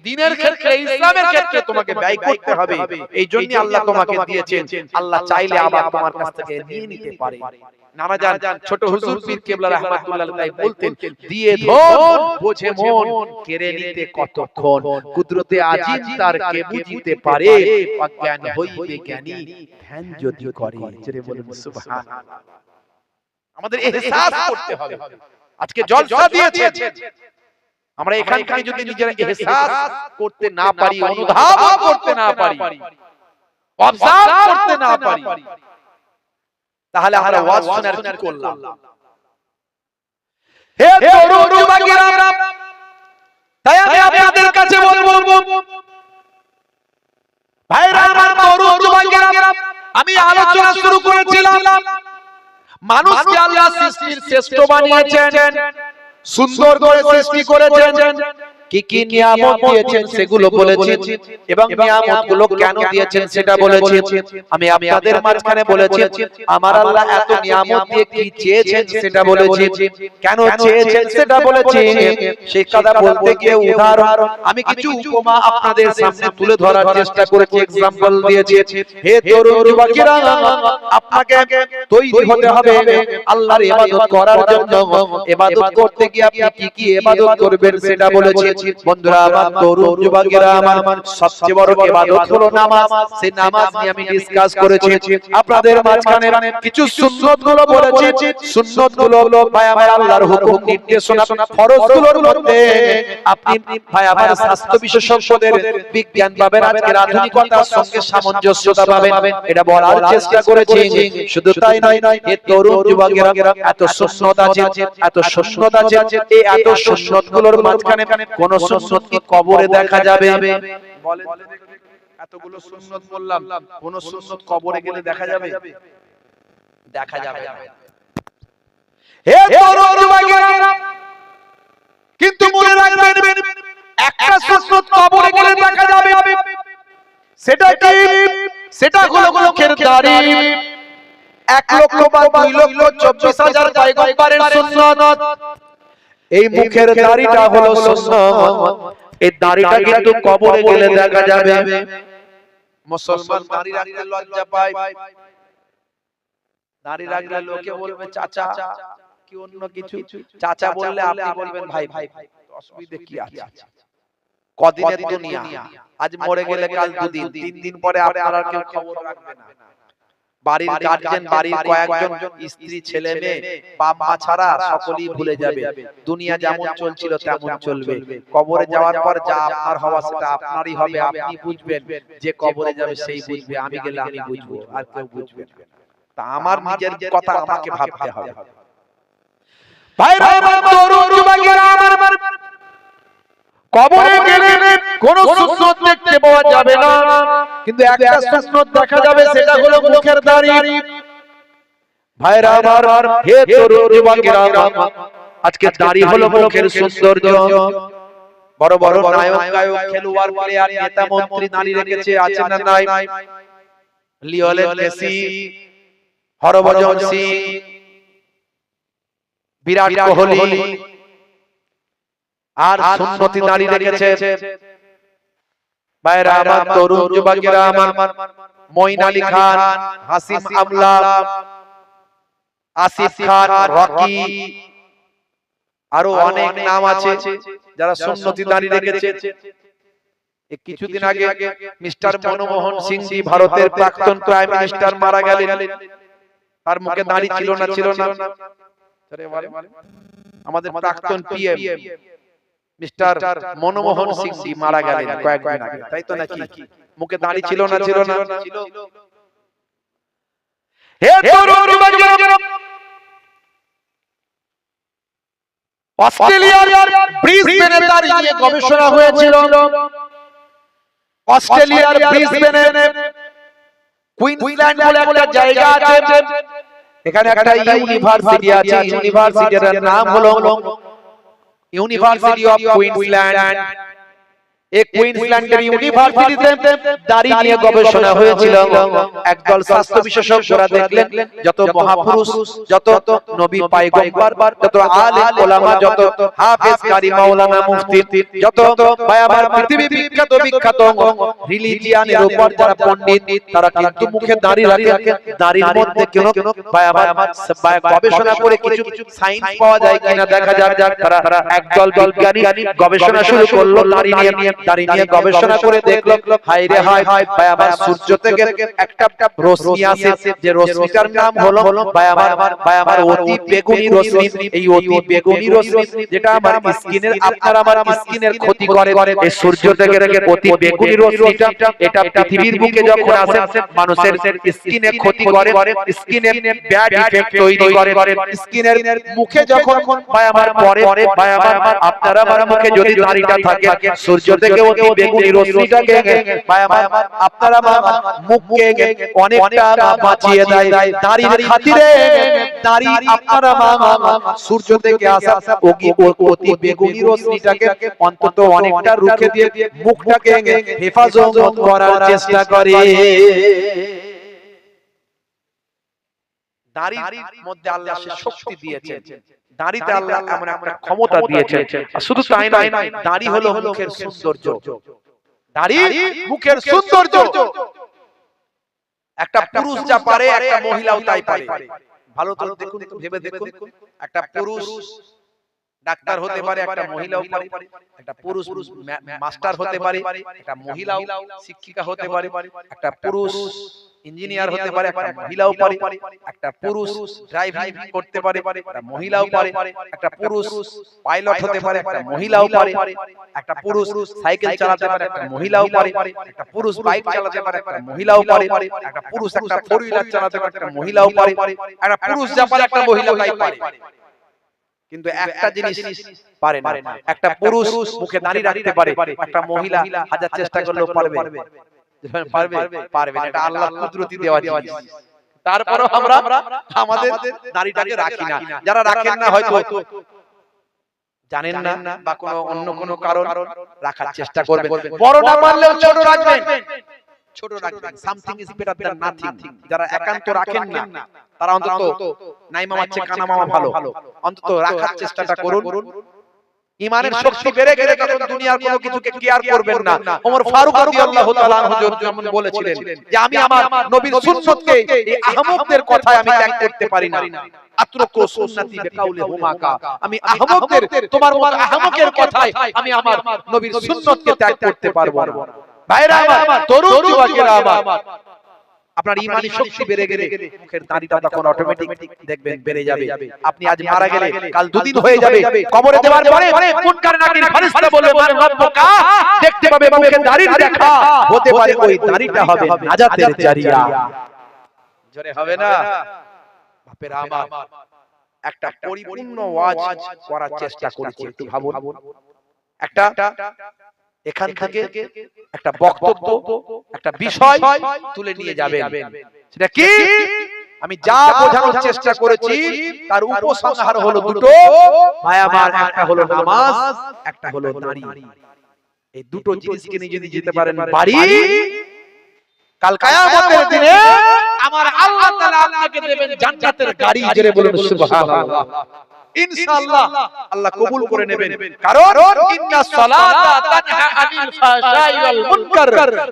দ্বীনের ক্ষেত্রে, ইসলামের ক্ষেত্রে তোমাকে ব্যয় করতে হবে। এই জন্য আল্লাহ তোমাকে দিয়েছেন। আল্লাহ চাইলে আবার তোমার কাছ থেকে নিয়ে নিতে পারে। নানা জান ছোট হুজুর পীর কেবলা রাহমাতুল্লাহ আলাইহি বলতেন, দিয়ে ধন বোঝে মন কেড়ে নিতে কতক্ষণ, কুদরতে আজিম তার কে বুঝিতে পারে, অজ্ঞান হইবে জ্ঞানী ধ্যান যদি করে। জোরে বলুন সুবহানাল্লাহ। আমাদের ইহসাস করতে হবে। আজকে জলসা দিয়েছে, আমরা এখানকার যদি নিজেরা ইহসাস করতে না পারি, অনুধাবন করতে না পারি, অবজার্ভ করতে না পারি, তাহলে আমরা ওয়াজ শোনার কি করলাম? হে তরুণ যুবকেরা, তাই আমি আপনাদের কাছে বলবো, ভাইরা আমার তরুণ যুবকেরা, আমি আলোচনা শুরু করেছিলাম মানুষকে আল্লাহ সৃষ্টির শ্রেষ্ঠ বানিয়েছেন, সুন্দর করে সৃষ্টি করেছেন, কি কি নিয়ামত দিয়েছেন সেগুলো বলেছি, এবং নিয়ামতগুলো কেন দিয়েছেন সেটা বলেছি। আমি আপনাদের মাঝখানে বলেছি আমার আল্লাহ এত নিয়ামত দিয়ে কি চেয়েছেন সেটা বলেছি, কেন চেয়েছেন সেটা বলেছি। সেই কথা বলতে গিয়ে উদাহরণ আমি কিছু উপমা আপনাদের সামনে তুলে ধরার চেষ্টা করেছি, এক্সাম্পল দিয়েছি। হে তরুণ যুবকেরা, আপনাকে তৈরি হতে হবে আল্লাহর ইবাদত করার জন্য। ইবাদত করতে গিয়ে আপনি কি কি ইবাদত করবেন সেটা বলেছি। বন্ধুরা আমার, তরুণ যুবকেরা আমার, সবচেয়ে বড় ইবাদত হলো নামাজ। সেই নামাজ নিয়ে আমি ডিসকাস করেছি। আপনাদের মাঝখানে কিছু সুন্নতগুলো বলেছি। সুন্নতগুলো হলো ভাই আমার আল্লাহর হুকুম নির্দেশনা, ফরজগুলোর মধ্যে আপনি ভাই আমার স্বাস্থ্য বিশেষজ্ঞদের বিজ্ঞান পাবেন, আজকের আধুনিকতার সঙ্গে সামঞ্জস্যতা পাবেন, এটা বলার চেষ্টা করেছি। শুধু তাই নয়, এই তরুণ যুবকেরা এত সুন্নত আছে, এত সুন্নত আছে, এই এত সুন্নতগুলোর মাঝখানে কোন সুন্নত কি কবরে দেখা যাবে? বলেন, এতগুলো সুন্নত বললাম, কোন সুন্নত কবরে গেলে দেখা যাবে? দেখা যাবে না। হে তরুণ যুবকেরা, কিন্তু মনে রাখবেন একটা সুন্নত কবরে গেলে দেখা যাবে, সেটা কি? সেটা হলো মুখের দাড়ি। 1 লক্ষ বা 2 লক্ষ 24,000 পয়গম্বরের সুন্নাত, এই মুখের দাড়িটা হলো সুন্নাত। এই দাড়িটা কিন্তু কবরে গেলে দেখা যাবে। মুসলমান দাড়ি রাখতে লজ্জা পায়, দাড়ি রাখলে লোকে বলবে চাচা, কি অন্য কিছু। চাচা বললে আপনি বলবেন ভাই, ভাই অসুবিধা কি আছে? কদিনের দুনিয়া, আজ মরে গেলে কাল 2 দিন, 3 দিন পরে আপনারা কেউ খবর রাখবে না। বাড়ির গার্জেন, বাড়ির কয়েকজন স্ত্রী, ছেলে মেয়ে, বাপ মা ছাড়া সকলেই ভুলে যাবে। দুনিয়া যেমন চলছিল তেমন চলবে। কবরে যাওয়ার পর যা আপনার হওয়া সেটা আপনারই হবে, আপনি বুঝবেন। যে কবরে যাবে সেই বুঝবে, আমি গেলে আমি বুঝবো, আর কেউ বুঝবে না। তা আমার নিজের কথা আমাকে ভাবতে হবে। ভাইরা আমার, তরুণ যুবকেরা আমার, কবরে গেলে কোন সুন্নত দেখতে পাওয়া যাবে না, কিন্তু একটা সুন্নত দেখা যাবে, সেটা হলো মুখের দাড়ি। ভাইরা আমার, হে তরুণ যুবকেরা, আজকে দাড়ি হলো মুখের সৌন্দর্য। বড় বড় নায়ক, গায়ক, খেলোয়াড়, প্লেয়ার, নেতা, মন্ত্রী দাড়ি রেখেছে, আছে না নাই? লিওনেল মেসি, হরভজন সিং, বিরাট কোহলি, আর সুন্নতি দাড়ি রেখেছে। ভাইরা আমার, তরুণ যুবকেরা আমার, মঈন আলী খান, হাসিম আমলা, আসিফ খান, রকি, আরো অনেক নাম আছে যারা সুন্নতি দাড়ি রেখেছে। কিছুদিন আগে মিস্টার মনমোহন সিং জি, ভারতের প্রাক্তন প্রাইম মিনিস্টার, মারা গেলেন। তার মুখে দাড়ি ছিল না, ছিল না। আমাদের প্রাক্তন পিএম মিস্টার মনমোহন সিং জি মারা গেলেন কয়েকদিন আগে, তাই তো নাকি? মুখে দাড়ি ছিল না, ছিল না? হে তরুণ যুবকেরা, অস্ট্রেলিয়ার ব্রিসবেনে দাড়ি নিয়ে গবেষণা হয়েছিল। অস্ট্রেলিয়ার ব্রিসবেনে কুইন্সল্যান্ড বলে একটা জায়গা আছে, এখানে একটা ইউনিভার্সিটি আছে। ইউনিভার্সিটির নাম হলো ইউনিভার্সিটি অফ কুইন্সল্যান্ড। এক কুইন্সল্যান্ডের ইউনিভার্সিটিতে দাড়ি নিয়ে গবেষণা হয়েছিল। একদল স্বাস্থ্য বিশেষজ্ঞরা দেখলেন যত মহাপুরুষ, যত নবী পয়গম্বর, যত আলেম ওলামা, যত হাফেজ কারি মাওলানা মুফতি, যত বায়াবার পৃথিবী বিখ্যাত বিখ্যাত রিলিজিয়ানের উপর যারা পণ্ডিত, তারা কিন্তু মুখে দাড়ি রাখে। দাড়ির মধ্যে কেন বায়াবার গবেষণা করে কিছু সাইন্স পাওয়া যায় কিনা দেখা যাক। তারা একদল বিজ্ঞানী গবেষণা শুরু করলো দাড়ি নিয়ে। দাড়ি নিয়ে গবেষণা করে দেখলো হায় রে হায়, বায়াবার সূর্য থেকে একটা রশ্মি আসে, যে রশ্মিটার নাম হলো বায়াবার অতি বেগুনি রশ্মি। এই অতি বেগুনি রশ্মি যেটা আমার স্কিনের, আপনার আমার স্কিনের ক্ষতি করে। এই সূর্য থেকে অতি বেগুনি রশ্মিটা এটা পৃথিবীর বুকে যখন আসে মানুষের স্কিনে ক্ষতি করে, স্কিনে ব্যাড ইফেক্ট তৈরি করে। স্কিনের মুখে যখন বায়াবার পরে, বায়াবার আপনার আমার মুখে যদি দাড়িটা থাকে, সূর্য থেকে অতি বেগুনি রশ্মিটাকে বায়াবার আপনার আমার মুখকে অনেকটা বাঁচিয়ে দেয়। দাড়ির খাতিরে দাড়ি আপনার আমার সূর্য থেকে আসা অতি বেগুনি রশ্মিটাকে অন্তত অনেকটা রুখে দিয়ে মুখটাকে হেফাজত করার চেষ্টা করে। দাড়ির মধ্যে আল্লাহ সে শক্তি দিয়েছে, দাড়িতে আল্লাহ এমন একটা ক্ষমতা দিয়েছে। শুধু তাই নয়, দাড়ি হলো মুখের সৌন্দর্য। দাড়ি মুখের সৌন্দর্য। একটা পুরুষ যা পারে একটা মহিলাও তাই পারে। ভালো তো দেখুন, ভেবে দেখুন, একটা পুরুষ ডাক্তার হতে পারে, একটা মহিলাও পারে। একটা পুরুষ মাস্টার হতে পারে, একটা মহিলাও শিক্ষিকা হতে পারে। একটা পুরুষ ইঞ্জিনিয়ার হতে পারে, একটা মহিলাও পারে। একটা পুরুষ ড্রাইভিং করতে পারে, একটা মহিলাও পারে। একটা পুরুষ পাইলট হতে পারে, একটা মহিলাও পারে। একটা পুরুষ সাইকেল চালাতে পারে, একটা মহিলাও পারে। একটা পুরুষ বাইক চালাতে পারে, একটা মহিলাও পারে। একটা পুরুষ একটা ফোর হুইলার চালাতে পারে, একটা মহিলাও পারে। একটা পুরুষ যা পারে একটা মহিলাও তাই পারে। কিন্তু একটা জিনিস পারে না, একটা পুরুষ মুখে দাড়ি রাখতে পারে, একটা মহিলা হাজার চেষ্টা করলেও পারবে পারবে না। এটা আল্লাহর কুদরতি দেওয়া জিনিস। তারপরেও আমরা আমাদের দাড়িটাকে রাখি না। যারা রাখেন না হয়তো জানেন না বা কোনো অন্য কোনো কারণ, রাখার চেষ্টা করবেন। বড় না পারলেও ছোট রাখবেন, ছোট রাখবেন। Something is better than nothing. যারা একান্ত রাখেন না তারা অন্তত নাই মামার চেয়ে কানা মামা ভালো, অন্তত রাখার চেষ্টাটা করুন। ইমানের শক্তি বেড়ে গেলে তখন দুনিয়ার কোনো কিছুকে কেয়ার করবেন না। ওমর ফারুক রাদিয়াল্লাহু তাআলা আনহু যেমন বলেছিলেন যে আমি আমার নবীর সুন্নতকে এই আহমকদের কথায় আমি ত্যাগ করতে পারি না। আতরুকু সুন্নতি বিকাউলি হুমাকা, আমি আহমকদের, তোমার মত আহমকের কথায় আমি আমার নবীর সুন্নতকে ত্যাগ করতে পারবো না। ভাইরা আমার, তরুণ যুবকেরা আমার, আপনার ঈমানি শক্তি বেড়ে গেলে মুখের দাড়িটা তখন অটোমেটিক দেখবেন বেড়ে যাবে। আপনি আজ মারা গেলে কাল দুদিন হয়ে যাবে, কবরে দেওয়ার পরে মুনকার নাকির ফেরেশতা বলবে মান রব্বুকা, দেখতে পাবে মুখের দাড়ির দেখা, হতে পারে ওই দাড়িটা হবে নাজাতের জারিয়া। জোরে হবে না বাপেরা আমার? একটা পরিপূর্ণ ওয়াজ করার চেষ্টা করেছি, একটু ভাবুন। একটা এখান থেকে একটা বক্তব্য, একটা বিষয় তুলে নিয়ে যাবেন। সেটা কি? আমি যা বোঝানোর চেষ্টা করেছি তার উপসংহার হলো দুটো ভাই আমার, একটা হলো নামাজ, একটা হলো দাড়ি। এই দুটো জিনিসকে নিয়ে যদি যেতে পারেন বাড়ি, কাল কিয়ামতের দিনে আমার আল্লাহ তাআলা আপনাকে দেবেন জান্নাতের গাড়ি। জোরে বলুন সুবহানাল্লাহ। ইনশাআল্লাহ আল্লাহ কবুল করে নেবেন, কারণ ইন্নাস সালাতা তানহা আনিল ফাহশাই ওয়াল মুনকার।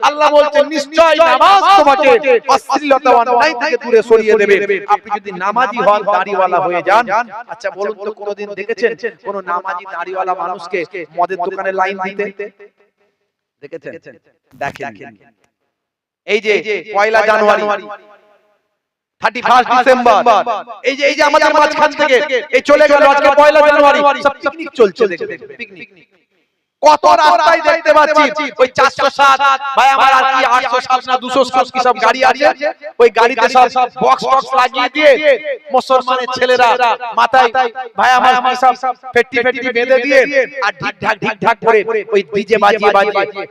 আল্লাহ বলছেন নিশ্চয় নামাজ তোমাকে অশ্লীলতা ও অন্যায় থেকে দূরে সরিয়ে দেবে। আপনি যদি নামাজি হন, দাড়িওয়ালা হয়ে যান। আচ্ছা বলুন তো, কোনোদিন দেখেছেন কোন নামাজি দাড়িওয়ালা মানুষকে মদের দোকানে লাইন দিতে? দেখেছেন? দেখেন। এই যে পয়লা জানুয়ারি, 31 ডিসেম্বর, এই যে আমাদের মাঝখান থেকে এই চলে গেল আজকে পয়লা জানুয়ারি, সব পিকনিক চলছে। দেখবেন পিকনিক কত রাস্তায় দেখতে পাচ্ছি, ওই 407 ভাই আমার আর কি 807 না 207 কি সব গাড়ি আছে, ওই গাড়িতে সব বক্স লাগিয়ে দিয়ে মুসলমানের ছেলেরা মাথায় ভাই আমার সব ফেট্টি বেঁধে দিয়ে আর ঢিক ঢাক করে ওই ডিজে বাজিয়ে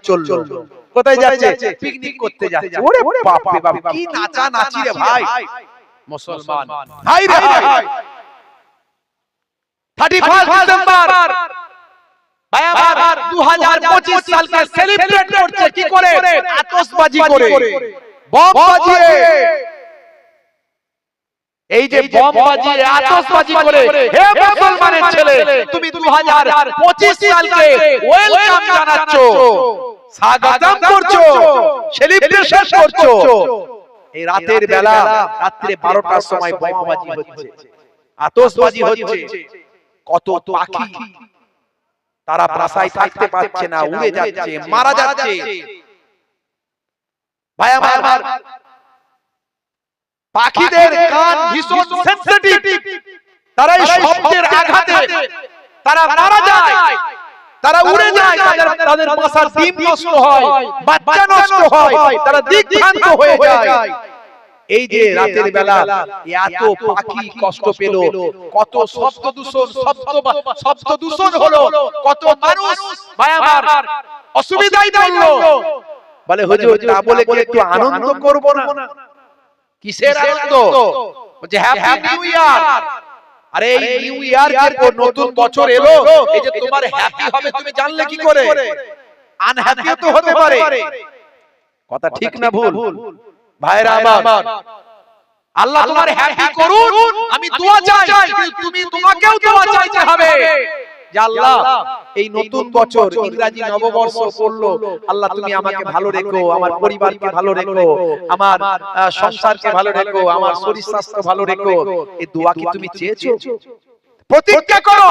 চললো। কোথায় যাচ্ছে? পিকনিক করতে যাচ্ছে। ওরে বাপ রে বাপ, কি নাচা নাচি রে ভাই মুসলমান। হাই রে হাই, 31 ডিসেম্বর ভাই আমার 2025 সালকে সেলিব্রেট করছে কি করে? আতশবাজি করে, বম বাজিয়ে। এই যে বম বাজিয়ে আতশবাজি করে, হে মুসলমানের ছেলে, তুমি 2025 সালকে ওয়েলকাম জানাচ্ছো, স্বাগতম করছো, সেলিব্রেশন করছো। এই রাতের বেলা, রাত্রে 12টার সময় বোমাবাজি হচ্ছে, আতশবাজি হচ্ছে। কত পাখি তারা বাসায় থাকতে পারছে না, উড়ে যাচ্ছে, মারা যাচ্ছে। ভাই আমার, পাখিদের কান ভীষণ সেনসিটিভ, তারা এই শব্দের আঘাতে তারা মারা যায়, তারা উড়ে যায়, তাদের বাসার ডিম নষ্ট হয়, বাচ্চা নষ্ট হয়, তারা দিকভ্রান্ত হয়ে যায়। এই যে রাতের বেলা এত পাখি কষ্ট পেল, কত শব্দ দূষণ হলো, কত মানুষ ভাই আমার অসুবিধায় পড়লো। বলে হুজুর তা বলে কি একটু আনন্দ করব না? কিসের আনন্দ? বলছে হ্যাপি নিউ ইয়ার। আরে এই নিউ ইয়ার যে নতুন বছর এলো, এই যে তোমার হ্যাপি হবে তুমি জানলে কি করে? আনহ্যাপি তো হতে পারে। কথা ঠিক না ভুল? ভাইরা আমার, আল্লাহ তোমার হ্যাপি করুন, আমি দোয়া চাই, তুমি তোমাকেও দোয়া চাইতে হবে যে আল্লাহ এই নতুন বছর ইংরেজি নববর্ষ পড়লো, আল্লাহ তুমি আমাকে ভালো রেখো, আমার পরিবারকে ভালো রেখো, আমার সংসারকে ভালো রেখো, আমার শরীর স্বাস্থ্য ভালো রেখো। এই দোয়া কি তুমি চেয়েছো? প্রতিজ্ঞা করো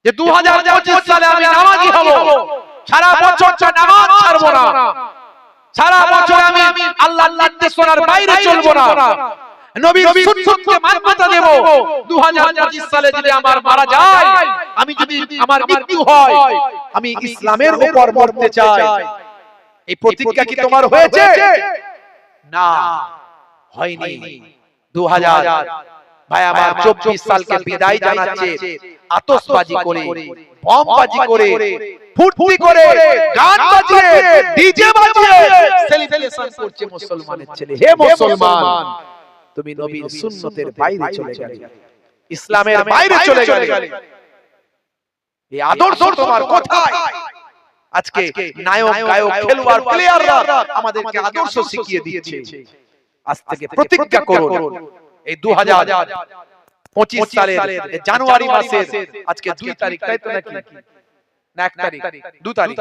যে 2025 সালে আমি নামাজি হব, সারা বছর নামাজ ছাড়বো না, সারা বছর আমি আল্লাহর নির্দেশ শোনার বাইরে চলবো না, নবীর সুন্নাতকে মান্যতা দেব। 2025 সালে যদি আমার মারা যায়, আমি যদি আমার মৃত্যু হয়, আমি ইসলামের উপর মরতে চাই। এই প্রতিজ্ঞা কি তোমার হয়েছে? না, হয়নি। 2024 সালকে বিদায় জানাচ্ছে আতশবাজি করে, বমবাজি করে, ফুর্তি করে, গান বাজিয়ে, ডিজে বাজিয়ে সেলিব্রেশন করছে মুসলমানের ছেলে। হে মুসলমান, তুমি নবীর সুন্নতের বাইরে চলে গেলে, ইসলামের বাইরে চলে গেলে। এই আদর্শ তোমার কোথায়? আজকে নায়ক, গায়ক, খেলোয়াড়, প্লেয়াররা আমাদেরকে আদর্শ শিখিয়ে দিচ্ছে। আজ থেকে প্রতিজ্ঞা করুন, এই 2025 সালের জানুয়ারি মাসের আজকে 2 তারিখ, তাই তো নাকি? না 1 তারিখ, 2 তারিখ,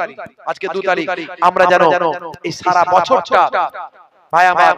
আজকে 2 তারিখ। আমরা জানো এই সারা বছরটা ভাই আমার